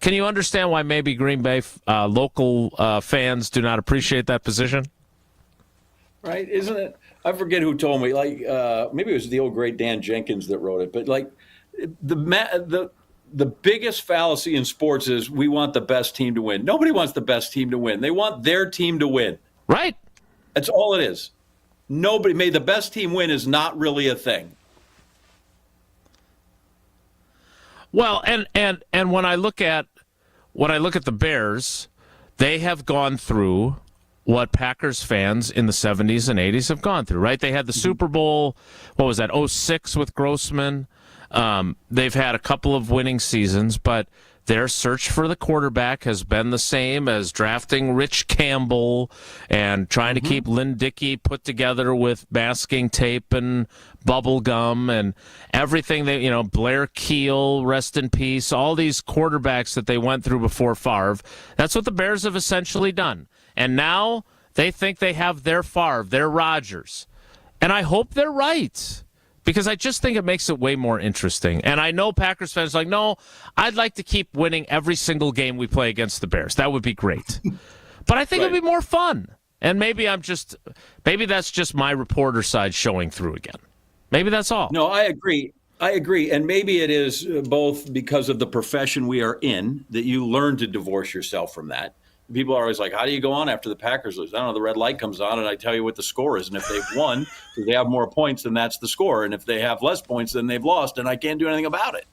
Can you understand why maybe Green Bay local fans do not appreciate that position? Right, isn't it? I forget who told me. Like, maybe it was the old great Dan Jenkins that wrote it. But like, the biggest fallacy in sports is we want the best team to win. Nobody wants the best team to win. They want their team to win. Right. That's all it is. Nobody made the best team win is not really a thing. Well, and when I look at the Bears, they have gone through what Packers fans in the 70s and 80s have gone through, right? They had the Super Bowl, what was that, 06 with Grossman. They've had a couple of winning seasons, but their search for the quarterback has been the same as drafting Rich Campbell and trying to keep Lynn Dickey put together with masking tape and bubble gum and everything Blair Keel, rest in peace, all these quarterbacks that they went through before Favre. That's what the Bears have essentially done. And now they think they have their Favre, their Rodgers. And I hope they're right. Because I just think it makes it way more interesting. And I know Packers fans are like, no, I'd like to keep winning every single game we play against the Bears. That would be great. But I think it'd be more fun. And maybe that's just my reporter side showing through again. Maybe that's all. No, I agree. And maybe it is both because of the profession we are in that you learn to divorce yourself from that. People are always like, how do you go on after the Packers lose? I don't know. The red light comes on and I tell you what the score is. And if they've won, if they have more points, then that's the score. And if they have less points, then they've lost and I can't do anything about it.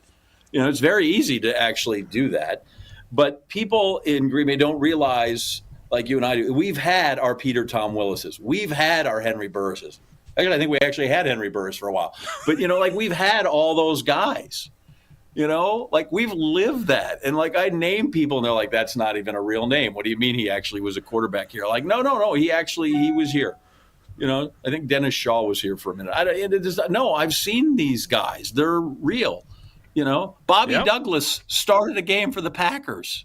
It's very easy to actually do that. But people in Green Bay don't realize, like you and I do, we've had our Peter Tom Willises. We've had our Henry Burrises. Actually, I think we actually had Henry Burris for a while. But, we've had all those guys. We've lived that. And I name people and they're like, that's not even a real name. What do you mean he actually was a quarterback here? Like, no. He was here. I think Dennis Shaw was here for a minute. I've seen these guys. They're real. Bobby Douglas started a game for the Packers,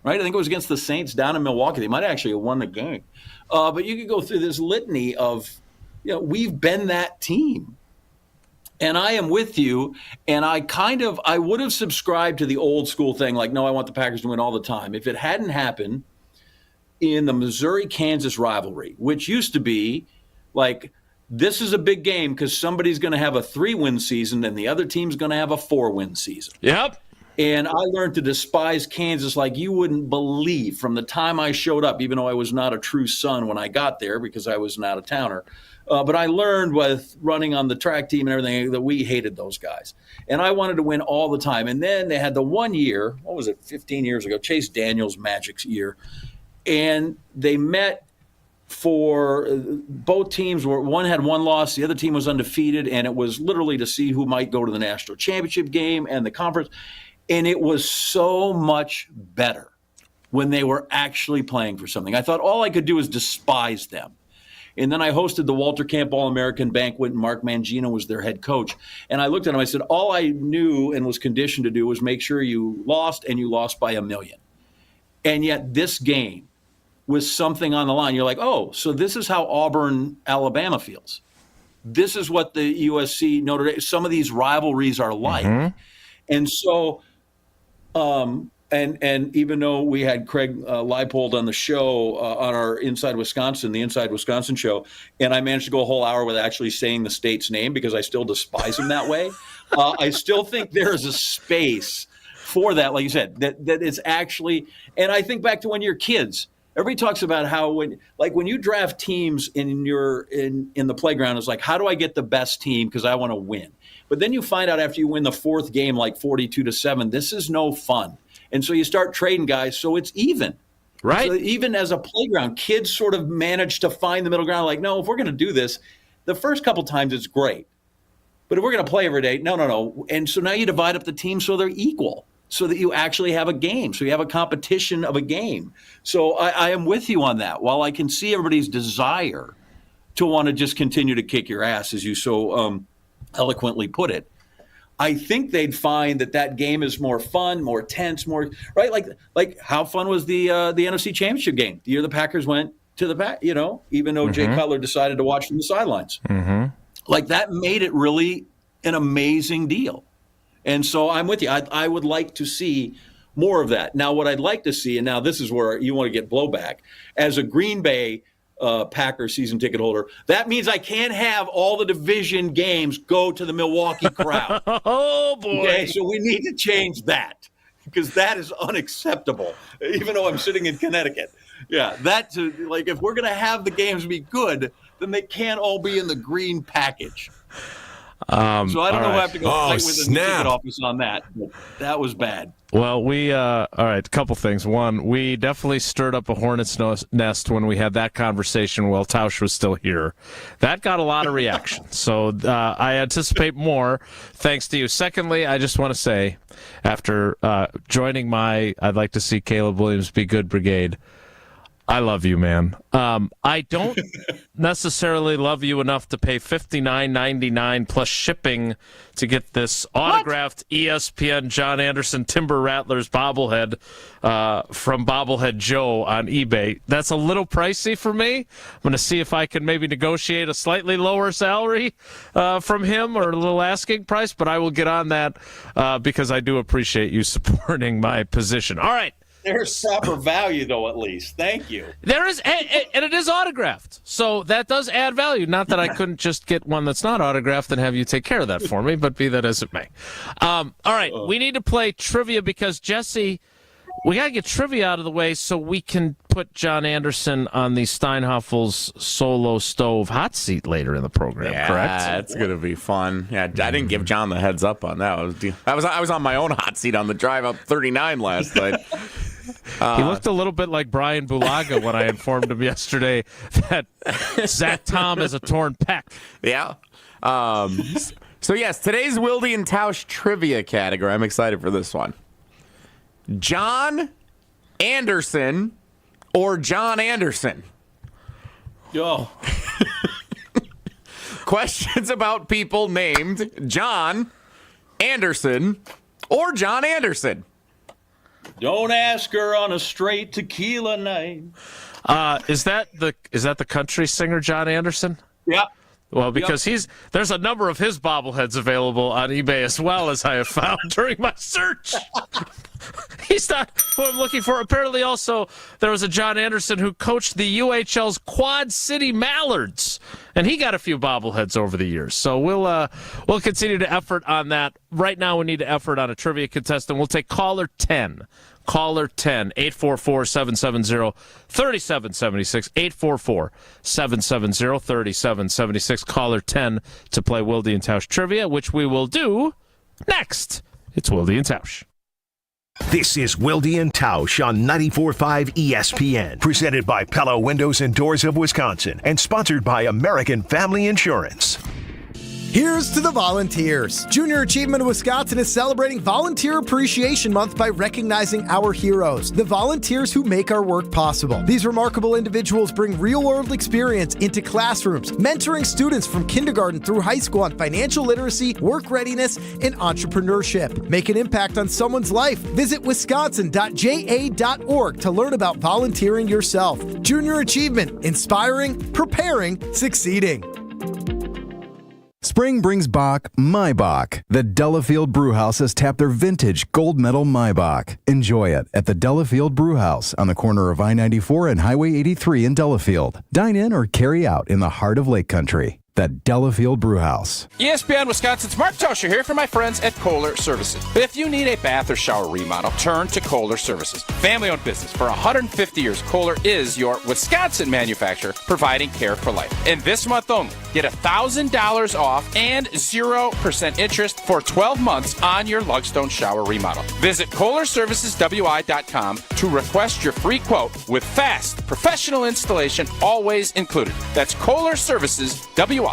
right? I think it was against the Saints down in Milwaukee. They might actually have won the game. But you could go through this litany of, we've been that team. And I am with you, and I would have subscribed to the old school thing, like, no, I want the Packers to win all the time. If it hadn't happened in the Missouri-Kansas rivalry, which used to be like, this is a big game because somebody's going to have a 3-win season and the other team's going to have a 4-win season. Yep. And I learned to despise Kansas like you wouldn't believe from the time I showed up, even though I was not a true son when I got there because I was an out-of-towner. But I learned with running on the track team and everything that we hated those guys. And I wanted to win all the time. And then they had the one year, 15 years ago, Chase Daniels' Magic's year. And they met for both teams where one had one loss, the other team was undefeated. And it was literally to see who might go to the national championship game and the conference. And it was so much better when they were actually playing for something. I thought all I could do was despise them. And then I hosted the Walter Camp All-American Banquet, and Mark Mangino was their head coach. And I looked at him, I said, all I knew and was conditioned to do was make sure you lost, and you lost by 1 million. And yet this game was something on the line. You're like, oh, so this is how Auburn, Alabama feels. This is what the USC, Notre Dame, some of these rivalries are like. And so And even though we had Craig Leipold on the show on our the Inside Wisconsin show, and I managed to go a whole hour without actually saying the state's name because I still despise him that way, I still think there is a space for that, like you said, that it's actually, and I think back to when you're kids. Everybody talks about how when you draft teams in the playground, it's like, how do I get the best team because I want to win? But then you find out after you win the fourth game, like 42-7, this is no fun. And so you start trading guys, so it's even. Right. So even as a playground, kids sort of manage to find the middle ground. Like, no, if we're going to do this, the first couple times it's great. But if we're going to play every day, no. And so now you divide up the team so they're equal, so that you actually have a game. So you have a competition of a game. So I am with you on that. While I can see everybody's desire to want to just continue to kick your ass, as you so eloquently put it, I think they'd find that game is more fun, more tense, more right. Like how fun was the NFC Championship game the year the Packers went to the Pack? Even though Jay Cutler decided to watch from the sidelines, like that made it really an amazing deal. And so I'm with you. I would like to see more of that. Now, what I'd like to see, and now this is where you want to get blowback, as a Green Bay Packers season ticket holder, that means I can't have all the division games go to the Milwaukee crowd. Oh, boy. Okay, so we need to change that because that is unacceptable, even though I'm sitting in Connecticut. Yeah, if we're going to have the games be good, then they can't all be in the green package. So I don't know all who I right. have to go fight with in the ticket office on that. But that was bad. Well, all right, a couple things. One, we definitely stirred up a hornet's nest when we had that conversation while Tausch was still here. That got a lot of reaction. So I anticipate more thanks to you. Secondly, I just want to say, after joining my I'd like to see Caleb Williams be good brigade, I love you, man. I don't necessarily love you enough to pay $59.99 plus shipping to get this autographed ESPN John Anderson Timber Rattlers bobblehead from Bobblehead Joe on eBay. That's a little pricey for me. I'm going to see if I can maybe negotiate a slightly lower salary from him or a little asking price, but I will get on that because I do appreciate you supporting my position. All right. There's proper value, though, at least. Thank you. There is, and it is autographed. So that does add value. Not that I couldn't just get one that's not autographed and have you take care of that for me, but be that as it may. All right, we need to play trivia because, Jesse, we got to get trivia out of the way so we can put John Anderson on the Steinhoffel's solo stove hot seat later in the program, correct? Yeah, it's going to be fun. Yeah, I didn't give John the heads up on that. I was on my own hot seat on the drive up 39 last night. He looked a little bit like Brian Bulaga when I informed him yesterday that Zach Tom has a torn pec. Yeah. So, yes, today's Wilde and Tausch trivia category. I'm excited for this one. John Anderson or John Anderson? Yo. Questions about people named John Anderson or John Anderson. Don't ask her on a straight tequila night. Is that the country singer John Anderson? Yeah. Well, because there's a number of his bobbleheads available on eBay as well, as I have found during my search. He's not who I'm looking for. Apparently, also, there was a John Anderson who coached the UHL's Quad City Mallards, and he got a few bobbleheads over the years. So we'll continue to effort on that. Right now, we need to effort on a trivia contestant. We'll take caller 10. Caller 10, 844-770-3776, 844-770-3776. Caller 10 to play Wilde and Tausch Trivia, which we will do next. It's Wilde and Tausch. This is Wilde and Tausch on 94.5 ESPN, presented by Pella Windows and Doors of Wisconsin, and sponsored by American Family Insurance. Here's to the volunteers. Junior Achievement of Wisconsin is celebrating Volunteer Appreciation Month by recognizing our heroes, the volunteers who make our work possible. These remarkable individuals bring real-world experience into classrooms, mentoring students from kindergarten through high school on financial literacy, work readiness, and entrepreneurship. Make an impact on someone's life. Visit wisconsin.ja.org to learn about volunteering yourself. Junior Achievement, inspiring, preparing, succeeding. Spring brings Bach My Bach. The Delafield Brewhouse has tapped their vintage gold medal My Bach. Enjoy it at the Delafield Brewhouse on the corner of I-94 and Highway 83 in Delafield. Dine in or carry out in the heart of Lake Country. The Delafield Brewhouse. ESPN Wisconsin's Mark Toscher here for my friends at Kohler Services. If you need a bath or shower remodel, turn to Kohler Services. Family-owned business for 150 years, Kohler is your Wisconsin manufacturer providing care for life. And this month only, get $1,000 off and 0% interest for 12 months on your Lugstone shower remodel. Visit KohlerServicesWI.com to request your free quote with fast, professional installation always included. That's KohlerServicesWI.com.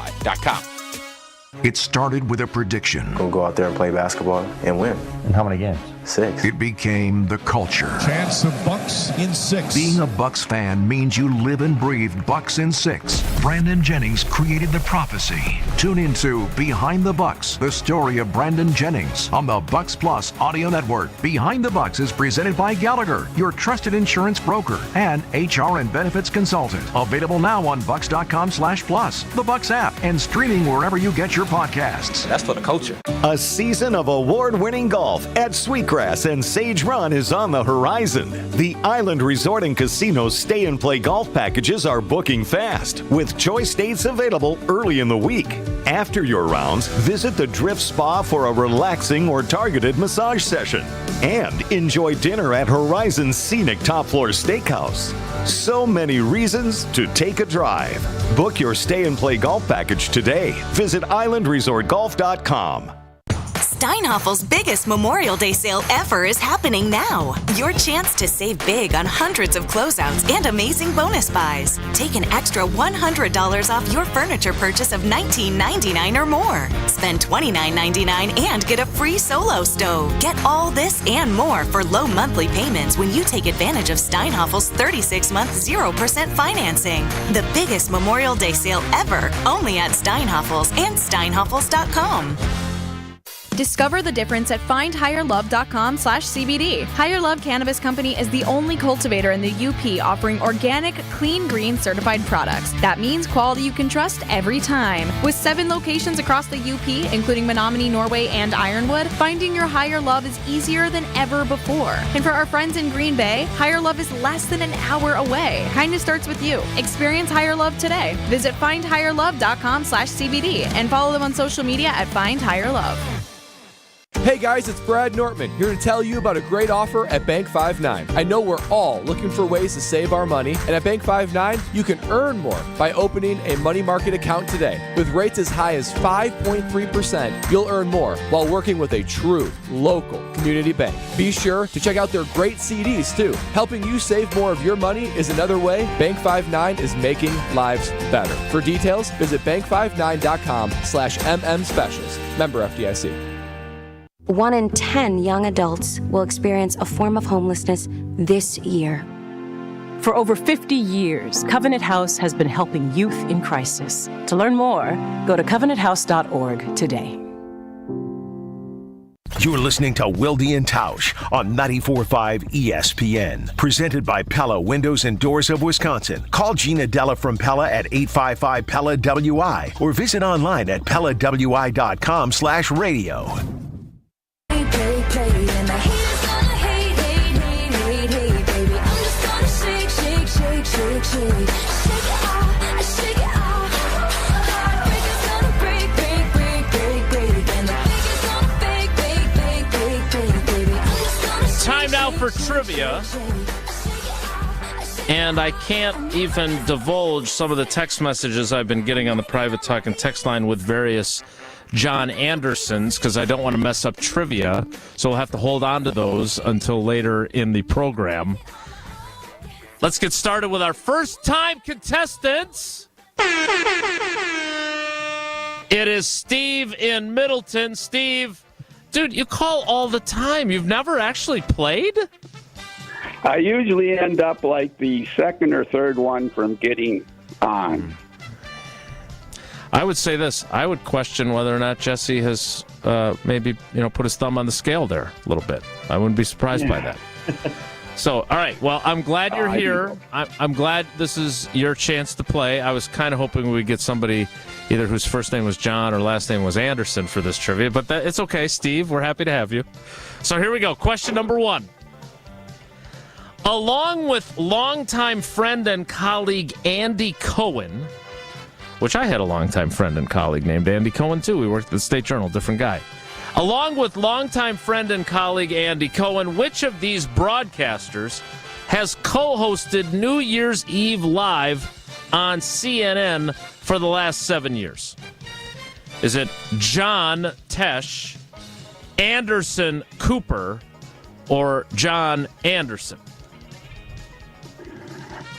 It started with a prediction. Go out there and play basketball and win. And how many games? 6. It became the culture. Chance of Bucks in 6. Being a Bucks fan means you live and breathe Bucks in 6. Brandon Jennings created the prophecy. Tune into Behind the Bucks, the story of Brandon Jennings on the Bucks Plus audio network. Behind the Bucks is presented by Gallagher, your trusted insurance broker and HR and benefits consultant. Available now on bucks.com/plus, the Bucks app, and streaming wherever you get your podcasts. That's for the culture. A season of award-winning golf at Sweetgrass and Sage Run is on the horizon. The Island Resort and Casino stay-and-play golf packages are booking fast, with choice dates available early in the week. After your rounds, visit the Drift Spa for a relaxing or targeted massage session. And enjoy dinner at Horizon's scenic top-floor steakhouse. So many reasons to take a drive. Book your stay and play golf package today. Visit islandresortgolf.com. Steinhoffel's biggest Memorial Day sale ever is happening now. Your chance to save big on hundreds of closeouts and amazing bonus buys. Take an extra $100 off your furniture purchase of $19.99 or more. Spend $29.99 and get a free solo stove. Get all this and more for low monthly payments when you take advantage of Steinhoffel's 36-month 0% financing. The biggest Memorial Day sale ever, only at Steinhoffel's and steinhoffels.com. Discover the difference at findhigherlove.com/CBD. Higher Love Cannabis Company is the only cultivator in the UP offering organic, clean, green certified products. That means quality you can trust every time. With 7 locations across the UP, including Menominee, Norway, and Ironwood, finding your higher love is easier than ever before. And for our friends in Green Bay, Higher Love is less than an hour away. Kindness starts with you. Experience Higher Love today. Visit findhigherlove.com/CBD and follow them on social media at Find Higher Love. Hey guys, it's Brad Nortman here to tell you about a great offer at Bank 5-9. I know we're all looking for ways to save our money, and at Bank 5-9, you can earn more by opening a money market account today. With rates as high as 5.3%, you'll earn more while working with a true local community bank. Be sure to check out their great CDs too. Helping you save more of your money is another way Bank 5-9 is making lives better. For details, visit bank59.com/MM specials. Member FDIC. 1 in 10 young adults will experience a form of homelessness this year. For over 50 years, Covenant House has been helping youth in crisis. To learn more, go to covenanthouse.org today. You're listening to Wilde and Tausch on 94.5 ESPN. Presented by Pella Windows and Doors of Wisconsin. Call Gina Della from Pella at 855-PELLA-WI or visit online at PellaWI.com/radio. Time now for trivia. And I can't even divulge some of the text messages I've been getting on the private talk and text line with various John Andersons because I don't want to mess up trivia. So we'll have to hold on to those until later in the program. Let's get started with our first-time contestants. It is Steve in Middleton. Steve, dude, you call all the time. You've never actually played? I usually end up like the second or third one from getting on. I would say this. I would question whether or not Jesse has maybe put his thumb on the scale there a little bit. I wouldn't be surprised by that. So, all right. Well, I'm glad you're here. I'm glad this is your chance to play. I was kind of hoping we'd get somebody either whose first name was John or last name was Anderson for this trivia, but it's okay, Steve. We're happy to have you. So here we go. Question number 1. Along with longtime friend and colleague Andy Cohen, which I had a longtime friend and colleague named Andy Cohen, too. We worked at the State Journal, different guy. Along with longtime friend and colleague Andy Cohen, which of these broadcasters has co-hosted New Year's Eve Live on CNN for the last 7 years? Is it John Tesh, Anderson Cooper, or John Anderson?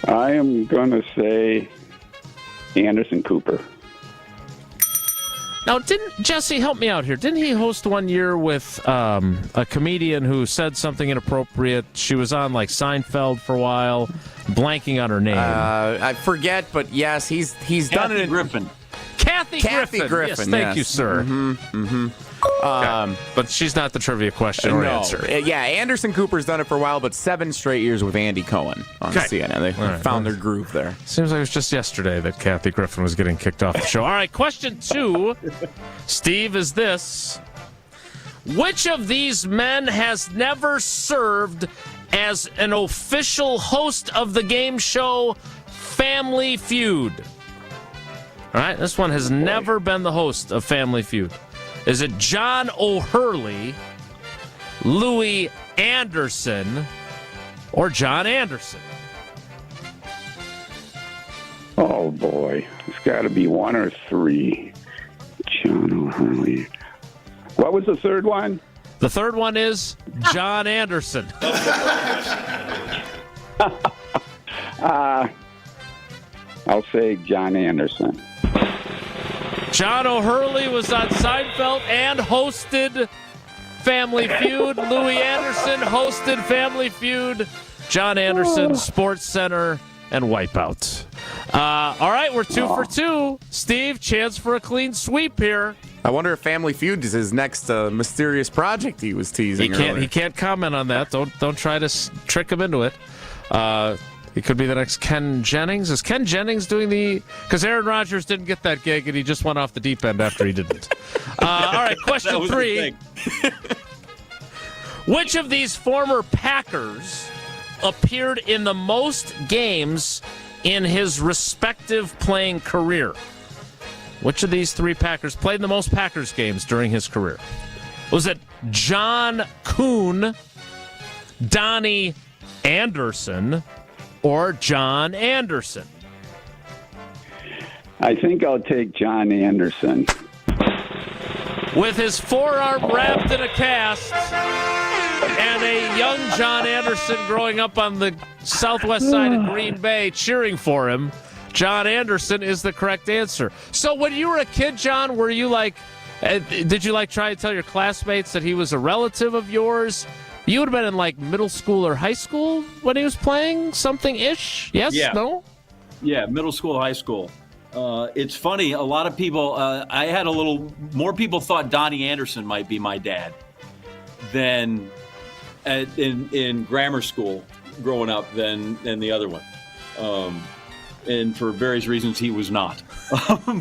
I am going to say Anderson Cooper. Now, Jesse, help me out here. Didn't he host one year with a comedian who said something inappropriate? She was on like Seinfeld for a while, blanking on her name. I forget, but yes, he's done it. Kathy Griffin. Yes, thank you, sir. But she's not the trivia question or answer. Yeah, Anderson Cooper's done it for a while, but 7 straight years with Andy Cohen on CNN. They found their groove there. Seems like it was just yesterday that Kathy Griffin was getting kicked off the show. All right, question 2, Steve, is this. Which of these men has never served as an official host of the game show Family Feud? All right, this one has never been the host of Family Feud. Is it John O'Hurley, Louis Anderson, or John Anderson? Oh, boy. It's got to be 1 or 3. John O'Hurley. What was the third one? The third one is John Anderson. I'll say John Anderson. John O'Hurley was on Seinfeld and hosted Family Feud. Louis Anderson hosted Family Feud. John Anderson, Sports Center, and Wipeout. All right, we're 2 for 2. Steve, chance for a clean sweep here. I wonder if Family Feud is his next mysterious project he was teasing. He can't comment on that. Don't try to trick him into it. He could be the next Ken Jennings. Is Ken Jennings doing the... Because Aaron Rodgers didn't get that gig, and he just went off the deep end after he didn't. All right, question 3. Which of these former Packers appeared in the most games in his respective playing career? Which of these 3 Packers played the most Packers games during his career? Was it John Kuhn, Donnie Anderson, or John Anderson? I think I'll take John Anderson. With his forearm wrapped in a cast and a young John Anderson growing up on the southwest side of Green Bay cheering for him, John Anderson is the correct answer. So when you were a kid, John, were you like, did you like try to tell your classmates that he was a relative of yours? You would have been in like middle school or high school when he was playing something-ish? Yes? Yeah. No? Yeah, middle school, high school. It's funny, a lot of people, I had a little, more people thought Donnie Anderson might be my dad than in grammar school growing up than the other one. And for various reasons, he was not.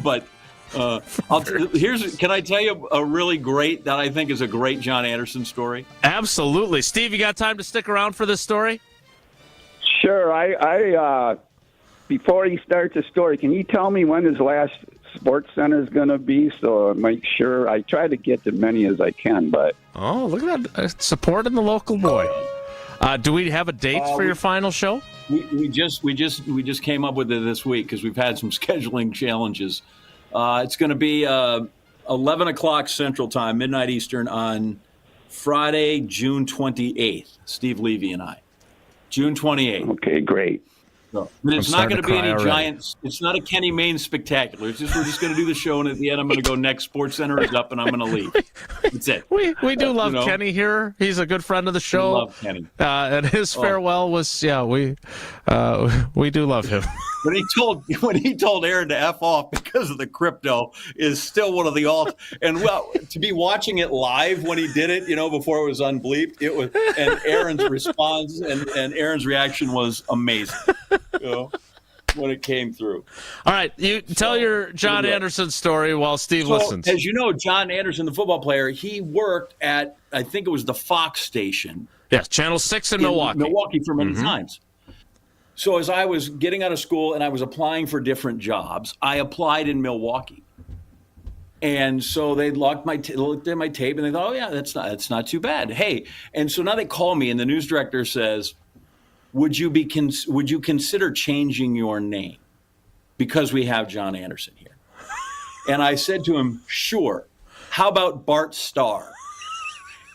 But can I tell you a really great, that I think is a great John Anderson story? Absolutely. Steve, you got time to stick around for this story? Sure. I before he starts the story, can you tell me when his last Sports Center is going to be, so I make sure I try to get to many as I can. But oh, look at that, supporting the local boy. Do we have a date for your final show? We just came up with it this week because we've had some scheduling challenges. It's going to be 11 o'clock Central Time, midnight Eastern, on Friday, June 28th. Steve Levy and I. June 28th. Okay, great. So, but it's not going to be any giant. It's not a Kenny Mayne spectacular. It's just we're just going to do the show, and at the end, I'm going to go next. Sports Center is up, and I'm going to leave. That's it. We do love Kenny here. He's a good friend of the show. We love Kenny. And his farewell was we do love him. When he told Aaron to F off because of the crypto is still one of the and to be watching it live when he did it, before it was unbleeped, it was, and Aaron's response and Aaron's reaction was amazing. When it came through. All right, you tell your John Anderson story while Steve listens. As you know, John Anderson, the football player, he worked at, I think it was the Fox station. Yes, Channel 6 in Milwaukee. Milwaukee for many times. So as I was getting out of school and I was applying for different jobs, I applied in Milwaukee. And so they looked at my tape and they thought, oh yeah, that's not too bad. Hey, and so now they call me and the news director says, would you consider changing your name because we have John Anderson here? And I said to him, sure. How about Bart Starr?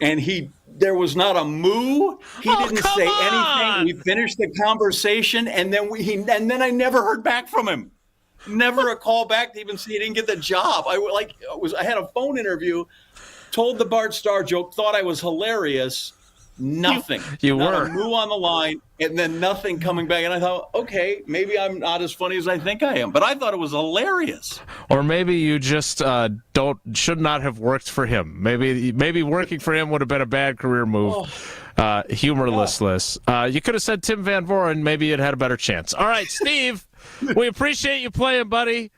And there was not a moo. He didn't say anything. We finished the conversation, and then I never heard back from him. Never a call back to even see he didn't get the job. I had a phone interview, told the Bart Starr joke, thought I was hilarious. Nothing. You not were a moo on the line, and then nothing coming back. And I thought, okay, maybe I'm not as funny as I think I am, but I thought it was hilarious. Or maybe you just should not have worked for him. Maybe working for him would have been a bad career move. Humorless. You could have said Tim Van Voren. Maybe you'd had a better chance. All right, Steve, we appreciate you playing, buddy.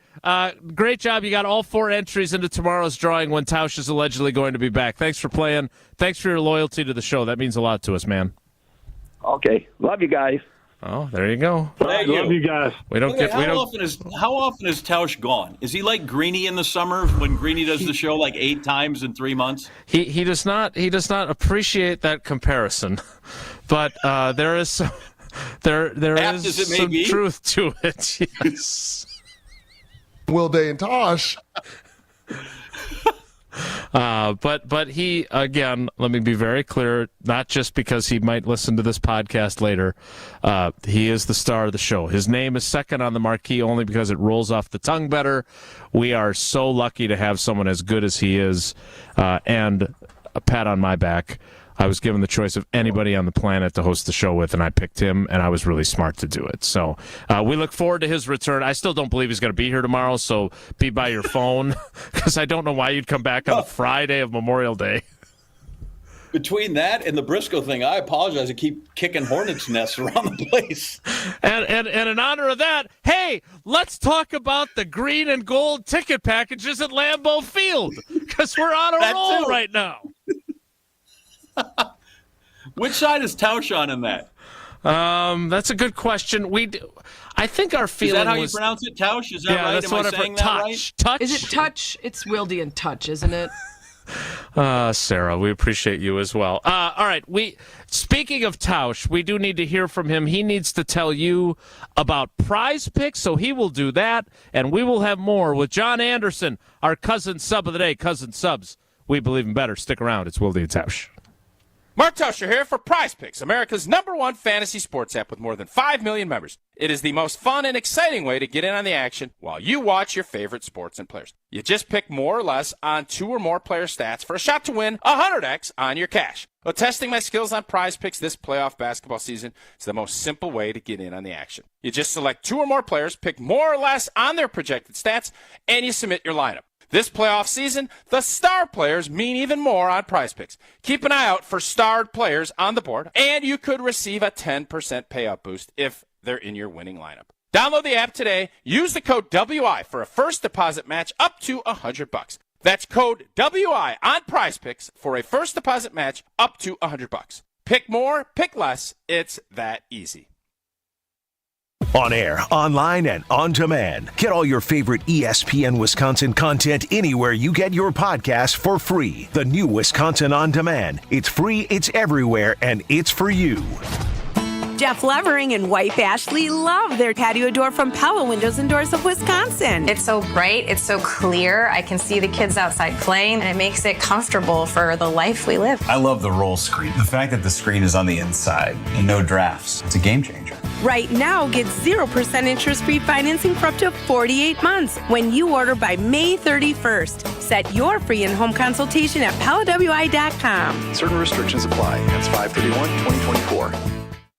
Great job. You got all 4 entries into tomorrow's drawing when Tausch is allegedly going to be back. Thanks for playing. Thanks for your loyalty to the show. That means a lot to us, man. Okay. Love you guys. Oh, there you go. Thank you. Love you guys. How often is Tausch gone? Is he like Greeny in the summer when Greeny does the show like 8 times in 3 months? He does not appreciate that comparison. But there is There Apt as it is may some be. truth to it. Yes. Will Day and Tosh. But he, again, let me be very clear, not just because he might listen to this podcast later, he is the star of the show. His name is second on the marquee only because it rolls off the tongue better. We are so lucky to have someone as good as he is, and a pat on my back. I was given the choice of anybody on the planet to host the show with, and I picked him, and I was really smart to do it. So we look forward to his return. I still don't believe he's going to be here tomorrow, so be by your phone, because I don't know why you'd come back on the Friday of Memorial Day. Between that and the Briscoe thing, I apologize. I keep kicking hornets' nests around the place. And in honor of that, hey, let's talk about the green and gold ticket packages at Lambeau Field, because we're on a roll right now. Which side is Tausch on in that? That's a good question. I think our feeling is that how was, you pronounce it, Tausch? Is that right? That's Am what I I've saying heard. that right? Touch. Is it touch? It's Wildy and touch, isn't it? Sarah, we appreciate you as well. All right, speaking of Tausch, we do need to hear from him. He needs to tell you about Prize Picks, so he will do that, and we will have more with John Anderson, our cousin sub of the day. Cousin subs, we believe in better. Stick around. It's Wildy and Tausch. Mark Tauscher here for Prize Picks, America's #1 fantasy sports app with more than 5 million members. It is the most fun and exciting way to get in on the action while you watch your favorite sports and players. You just pick more or less on 2 or more player stats for a shot to win 100x on your cash. Well, testing my skills on Prize Picks this playoff basketball season is the most simple way to get in on the action. You just select 2 or more players, pick more or less on their projected stats, and you submit your lineup. This playoff season, the star players mean even more on Prize Picks. Keep an eye out for starred players on the board, and you could receive a 10% payout boost if they're in your winning lineup. Download the app today. Use the code WI for a first deposit match up to $100. That's code WI on Prize Picks for a first deposit match up to $100. Pick more, pick less. It's that easy. On air, online, and on demand. Get all your favorite ESPN Wisconsin content anywhere you get your podcast for free. The new Wisconsin On Demand. It's free, it's everywhere, and it's for you. Jeff Levering and wife Ashley love their patio door from Pella Windows and Doors of Wisconsin. It's so bright, it's so clear. I can see the kids outside playing, and it makes it comfortable for the life we live. I love the roll screen. The fact that the screen is on the inside and no drafts, it's a game changer. Right now, get 0% interest-free financing for up to 48 months when you order by May 31st. Set your free in-home consultation at PellaWI.com. Certain restrictions apply. That's 5/31/2024.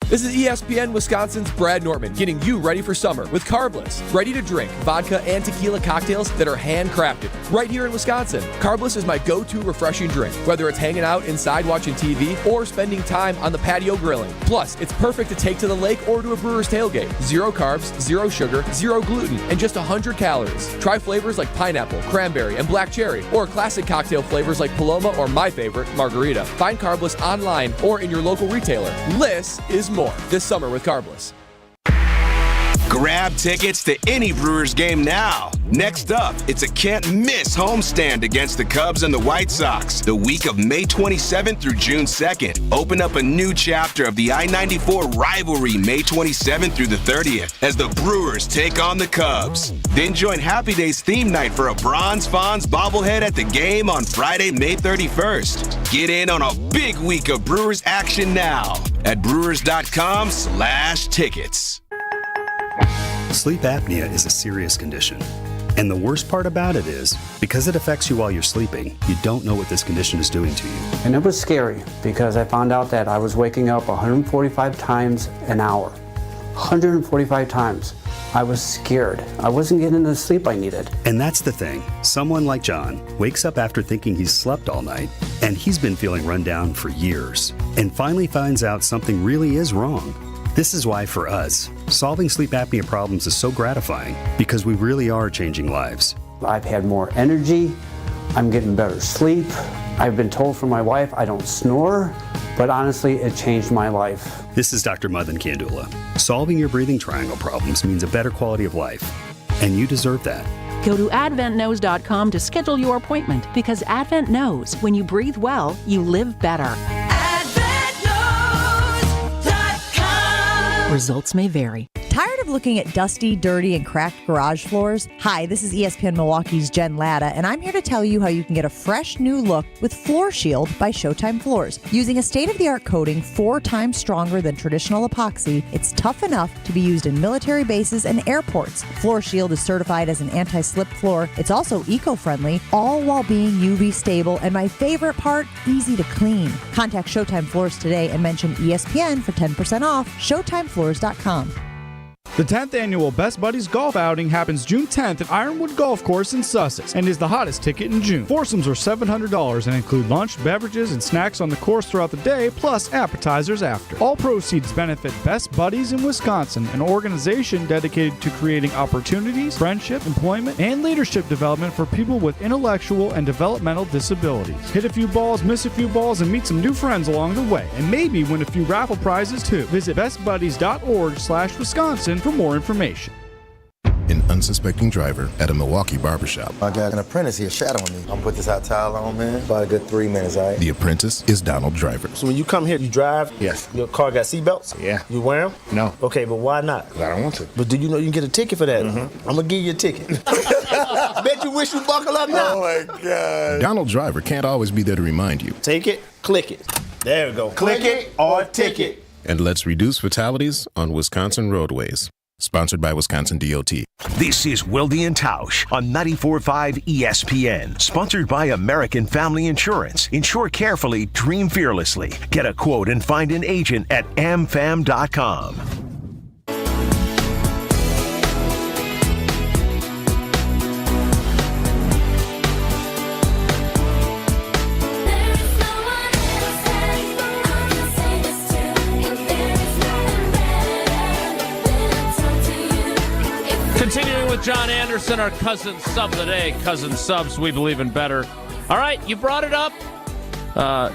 This is ESPN Wisconsin's Brad Nortman getting you ready for summer with Carbless, ready-to-drink vodka and tequila cocktails that are handcrafted right here in Wisconsin. Carbless is my go-to refreshing drink, whether it's hanging out inside watching TV or spending time on the patio grilling. Plus, it's perfect to take to the lake or to a brewer's tailgate. 0 carbs, 0 sugar, 0 gluten, and just 100 calories. Try flavors like pineapple, cranberry, and black cherry, or classic cocktail flavors like Paloma or my favorite, margarita. Find Carbless online or in your local retailer. Liss is more this summer with Carbless. Grab tickets to any Brewers game now. Next up, it's a can't-miss homestand against the Cubs and the White Sox the week of May 27th through June 2nd. Open up a new chapter of the I-94 rivalry May 27th through the 30th as the Brewers take on the Cubs. Then join Happy Days theme night for a Bronze Fonz bobblehead at the game on Friday, May 31st. Get in on a big week of Brewers action now at brewers.com/tickets. Sleep apnea is a serious condition. And the worst part about it is, because it affects you while you're sleeping, you don't know what this condition is doing to you. And it was scary because I found out that I was waking up 145 times an hour. 145 times. I was scared. I wasn't getting the sleep I needed. And that's the thing. Someone like John wakes up after thinking he's slept all night, and he's been feeling run down for years, and finally finds out something really is wrong. This is why, for us, solving sleep apnea problems is so gratifying, because we really are changing lives. I've had more energy. I'm getting better sleep. I've been told from my wife I don't snore, but honestly, it changed my life. This is Dr. Mothan Kandula. Solving your breathing triangle problems means a better quality of life, and you deserve that. Go to AdventKnows.com to schedule your appointment, because Advent knows when you breathe well, you live better. Results may vary. Tired of looking at dusty, dirty, and cracked garage floors? Hi, this is ESPN Milwaukee's Jen Latta, and I'm here to tell you how you can get a fresh new look with Floor Shield by Showtime Floors. Using a state-of-the-art coating 4 times stronger than traditional epoxy, it's tough enough to be used in military bases and airports. Floor Shield is certified as an anti-slip floor. It's also eco-friendly, all while being UV stable, and my favorite part, easy to clean. Contact Showtime Floors today and mention ESPN for 10% off. ShowtimeFloors.com. The 10th annual Best Buddies Golf Outing happens June 10th at Ironwood Golf Course in Sussex and is the hottest ticket in June. Foursomes are $700 and include lunch, beverages, and snacks on the course throughout the day, plus appetizers after. All proceeds benefit Best Buddies in Wisconsin, an organization dedicated to creating opportunities, friendship, employment, and leadership development for people with intellectual and developmental disabilities. Hit a few balls, miss a few balls, and meet some new friends along the way, and maybe win a few raffle prizes too. Visit bestbuddies.org/Wisconsin for more information. An unsuspecting driver at a Milwaukee barbershop. I got an apprentice here shadowing me. I'm gonna put this hot towel on, man. About a good 3 minutes, all right? The apprentice is Donald Driver. So when you come here, you drive? Yes. Your car got seatbelts? Yeah. You wear them? No. Okay, but why not? 'Cause I don't want to. But do you know you can get a ticket for that? I'm gonna give you a ticket. Bet you wish you buckle up now. Oh my God. Donald Driver can't always be there to remind you. Take it, click it. There we go. Click it or ticket. And let's reduce fatalities on Wisconsin roadways. Sponsored by Wisconsin DOT. This is Wilde and Tausch on 94.5 ESPN. Sponsored by American Family Insurance. Insure carefully, dream fearlessly. Get a quote and find an agent at amfam.com. Continuing with John Anderson, our cousin sub of the day. Cousin subs, we believe in better. All right, you brought it up.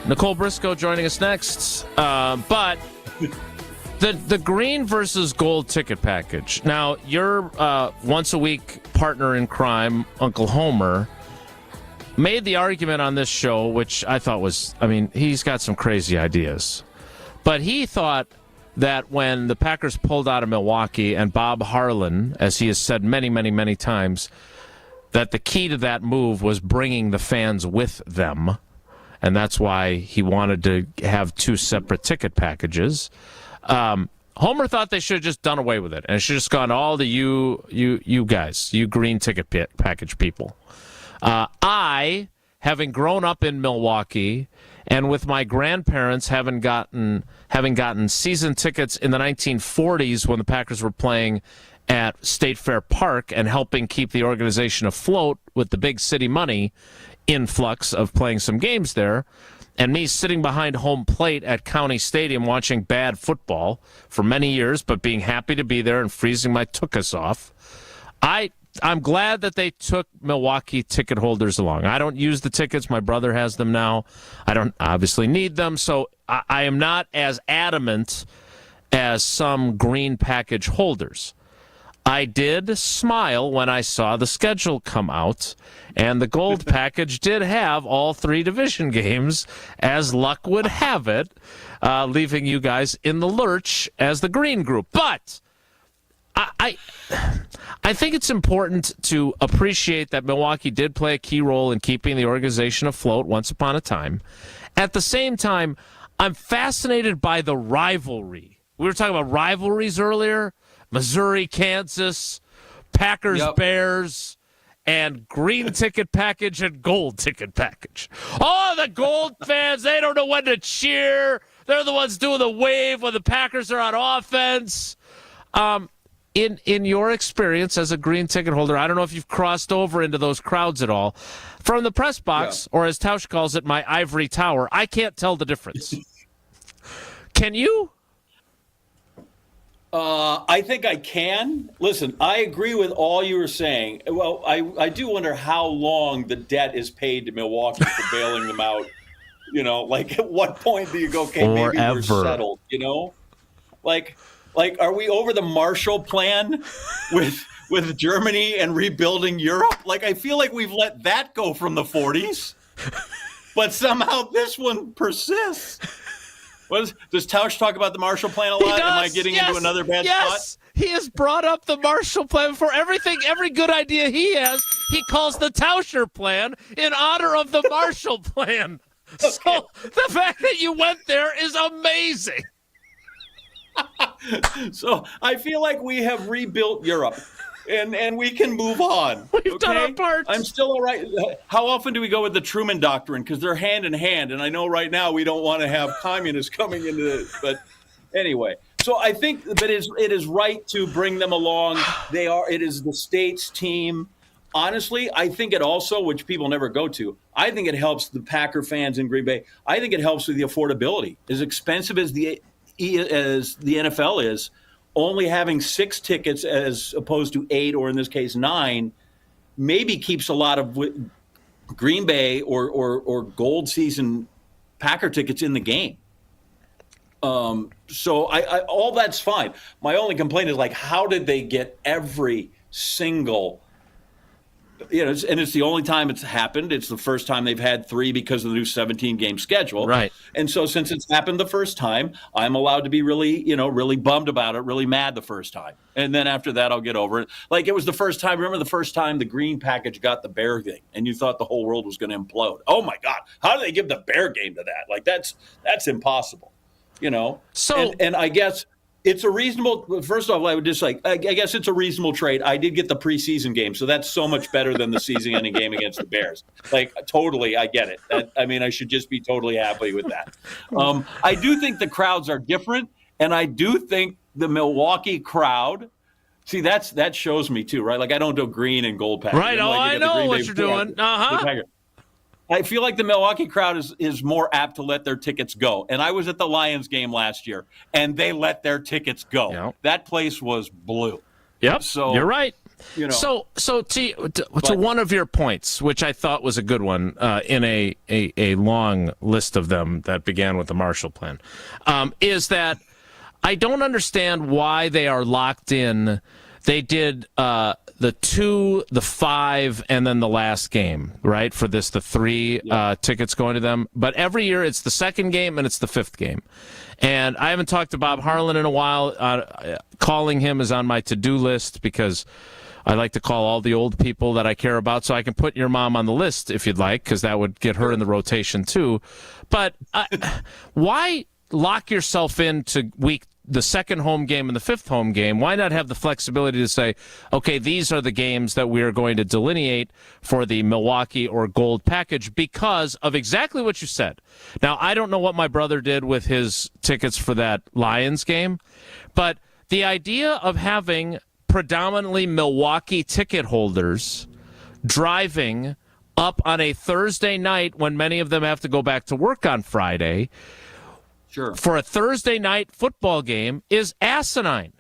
Nicole Briscoe joining us next. But the green versus gold ticket package. Now, your once-a-week partner in crime, Uncle Homer, made the argument on this show, which I thought was, he's got some crazy ideas. But he thought that when the Packers pulled out of Milwaukee and Bob Harlan, as he has said many, many, many times, that the key to that move was bringing the fans with them. And that's why he wanted to have 2 separate ticket packages. Homer thought they should have just done away with it. And it should have just gone to all the you guys, you green ticket package people. I, having grown up in Milwaukee and with my grandparents having gotten season tickets in the 1940s when the Packers were playing at State Fair Park and helping keep the organization afloat with the big city money influx of playing some games there, and me sitting behind home plate at County Stadium watching bad football for many years, but being happy to be there and freezing my tuchus off, I'm glad that they took Milwaukee ticket holders along. I don't use the tickets. My brother has them now. I don't obviously need them, so I am not as adamant as some green package holders. I did smile when I saw the schedule come out, and the gold package did have all 3 division games, as luck would have it, leaving you guys in the lurch as the green group. But I think it's important to appreciate that Milwaukee did play a key role in keeping the organization afloat once upon a time. At the same time, I'm fascinated by the rivalry. We were talking about rivalries earlier. Missouri, Kansas, Packers, Bears, and green ticket package and gold ticket package. Oh, the gold fans, they don't know when to cheer. They're the ones doing the wave when the Packers are on offense. In your experience as a green ticket holder, I don't know if you've crossed over into those crowds at all. From the press box, or as Tausch calls it, my ivory tower, I can't tell the difference. Can you? I think I can. Listen, I agree with all you were saying. Well, I do wonder how long the debt is paid to Milwaukee for bailing them out. At what point do you go, okay, maybe we're settled, Like, are we over the Marshall Plan with Germany and rebuilding Europe? I feel like we've let that go from the 40s, but somehow this one persists. Does Tausch talk about the Marshall Plan a lot? Am I getting into another bad spot? He has brought up the Marshall Plan for everything. Every good idea he has, he calls the Tauscher Plan in honor of the Marshall Plan. Okay. So the fact that you went there is amazing. So I feel like we have rebuilt Europe. And we can move on. We've done our part. I'm still all right. How often do we go with the Truman Doctrine? Because they're hand in hand. And I know right now we don't want to have communists coming into this. But anyway, so I think that it is right to bring them along. It is the state's team. Honestly, I think it also, which people never go to, I think it helps the Packer fans in Green Bay. I think it helps with the affordability. As expensive as the NFL is, only having 6 tickets as opposed to 8, or in this case 9, maybe keeps a lot of Green Bay or gold season Packer tickets in the game. So I all that's fine. My only complaint is, like, how did they get every single, and it's the only time it's happened. It's the first time they've had 3 because of the new 17-game schedule. Right. And so since it's happened the first time, I'm allowed to be really bummed about it, really mad the first time. And then after that, I'll get over it. Like, it was the first time. Remember the first time the green package got the Bear thing and you thought the whole world was going to implode. Oh, my God. How do they give the Bear game to that? Like, that's impossible, So, and I guess it's a reasonable. First off, I would just I guess it's a reasonable trade. I did get the preseason game, so that's so much better than the season-ending game against the Bears. Like, totally, I get it. I should just be totally happy with that. I do think the crowds are different, and I do think the Milwaukee crowd. See, that shows me too, right? Like, I don't do green and gold package. Right. I know what you're doing. I feel like the Milwaukee crowd is more apt to let their tickets go. And I was at the Lions game last year, and they let their tickets go. Yep. That place was blue. Yep, so you're right. So to one of your points, which I thought was a good one in a long list of them that began with the Marshall Plan, is that I don't understand why they are locked in. They did the 2, the 5, and then the last game, right? For the 3 tickets going to them. But every year it's the 2nd game and it's the 5th game. And I haven't talked to Bob Harlan in a while. Calling him is on my to-do list because I like to call all the old people that I care about, so I can put your mom on the list if you'd like, because that would get her in the rotation too. But why lock yourself into the 2nd home game and the 5th home game? Why not have the flexibility to say, okay, these are the games that we are going to delineate for the Milwaukee or gold package because of exactly what you said. Now, I don't know what my brother did with his tickets for that Lions game, but the idea of having predominantly Milwaukee ticket holders driving up on a Thursday night when many of them have to go back to work on Friday for a Thursday night football game is asinine.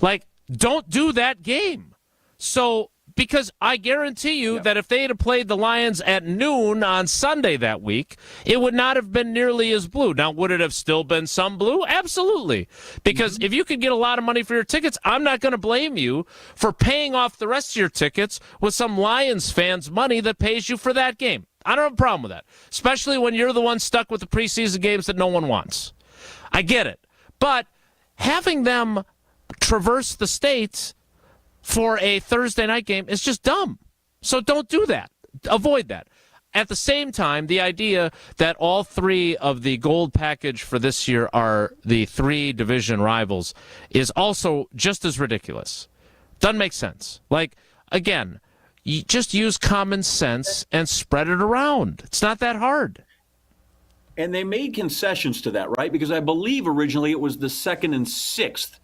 Like, don't do that game. So, because I guarantee you that if they had played the Lions at noon on Sunday that week, it would not have been nearly as blue. Now, would it have still been some blue? Absolutely. Because if you could get a lot of money for your tickets, I'm not going to blame you for paying off the rest of your tickets with some Lions fans' money that pays you for that game. I don't have a problem with that, especially when you're the one stuck with the preseason games that no one wants. I get it. But having them traverse the states for a Thursday night game is just dumb. So don't do that. Avoid that. At the same time, the idea that all 3 of the gold package for this year are the 3 division rivals is also just as ridiculous. Doesn't make sense. Like, again, you just use common sense and spread it around. It's not that hard. And they made concessions to that, right? Because I believe originally it was the 2nd and 6th.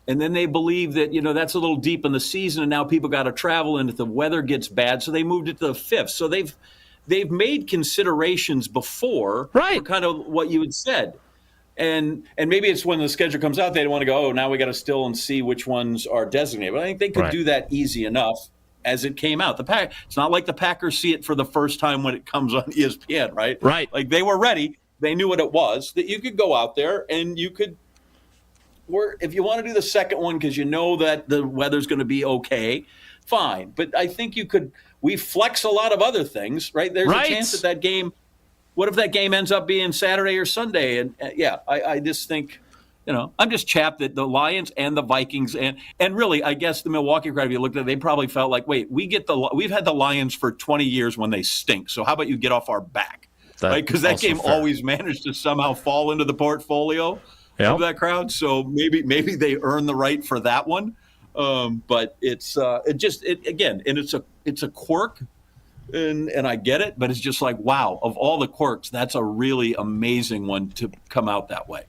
And then they believe that, that's a little deep in the season, and now people got to travel, and if the weather gets bad, so they moved it to the 5th. So they've made considerations before, right? For kind of what you had said. And maybe it's when the schedule comes out, they don't want to go, now we got to still and see which ones are designated. But I think they could do that easy enough as it came out. It's not like the Packers see it for the first time when it comes on ESPN, right? Right. Like, they were ready. They knew what it was, that you could go out there and you could, if you want to do the 2nd one because you know that the weather's going to be okay, fine. But I think we flex a lot of other things, right? There's a chance that game what if that game ends up being Saturday or Sunday? And I just think, I'm just chapped that the Lions and the Vikings and really, I guess the Milwaukee crowd, if you looked at it, they probably felt like, wait, we've had the Lions for 20 years when they stink. So how about you get off our back? Right? Because that game always managed to somehow fall into the portfolio of that crowd. So maybe they earn the right for that one. But it's a quirk. And I get it, but it's just like, wow, of all the quirks, that's a really amazing one to come out that way.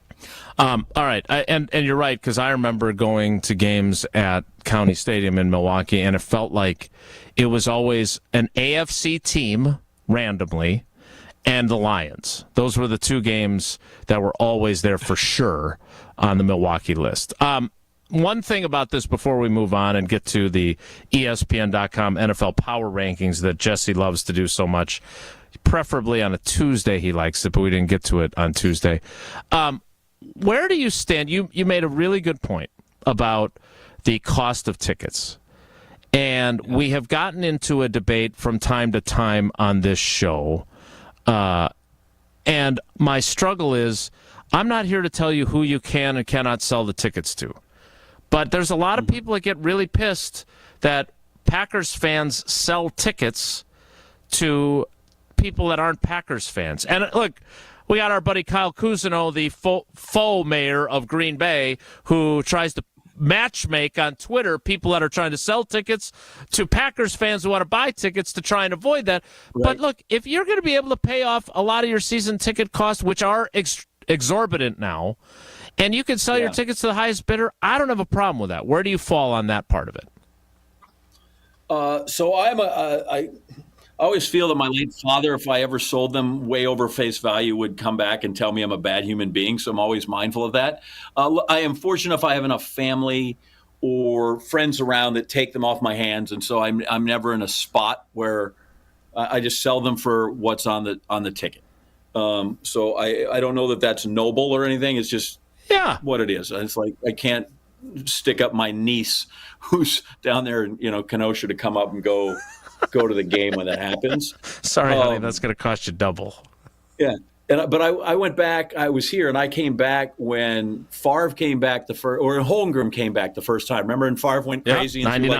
All right. And you're right, because I remember going to games at County Stadium in Milwaukee, and it felt like it was always an AFC team randomly and the Lions. Those were the two games that were always there for sure on the Milwaukee list. One thing about this before we move on and get to the ESPN.com NFL Power Rankings that Jesse loves to do so much, preferably on a Tuesday he likes it, but we didn't get to it on Tuesday. Where do you stand? You made a really good point about the cost of tickets. And we have gotten into a debate from time to time on this show. And my struggle is I'm not here to tell you who you can and cannot sell the tickets to. But there's a lot of people that get really pissed that Packers fans sell tickets to people that aren't Packers fans. And look, we got our buddy Kyle Cousineau, the faux mayor of Green Bay, who tries to matchmake on Twitter people that are trying to sell tickets to Packers fans who want to buy tickets to try and avoid that. Right. But look, if you're going to be able to pay off a lot of your season ticket costs, which are exorbitant now, and you can sell your tickets to the highest bidder, I don't have a problem with that. Where do you fall on that part of it? So I always feel that my late father, if I ever sold them way over face value, would come back and tell me I'm a bad human being. So I'm always mindful of that. I am fortunate if I have enough family or friends around that take them off my hands, and so I'm never in a spot where I just sell them for what's on the ticket. So I don't know that that's noble or anything. It's just what it is. It's like I can't stick up my niece who's down there in Kenosha to come up and go to the game when that happens. Sorry, honey, that's going to cost you double. Yeah, but I went back. I was here, and I came back when Favre came back or Holmgren came back the first time. Remember, when Favre went crazy and threw like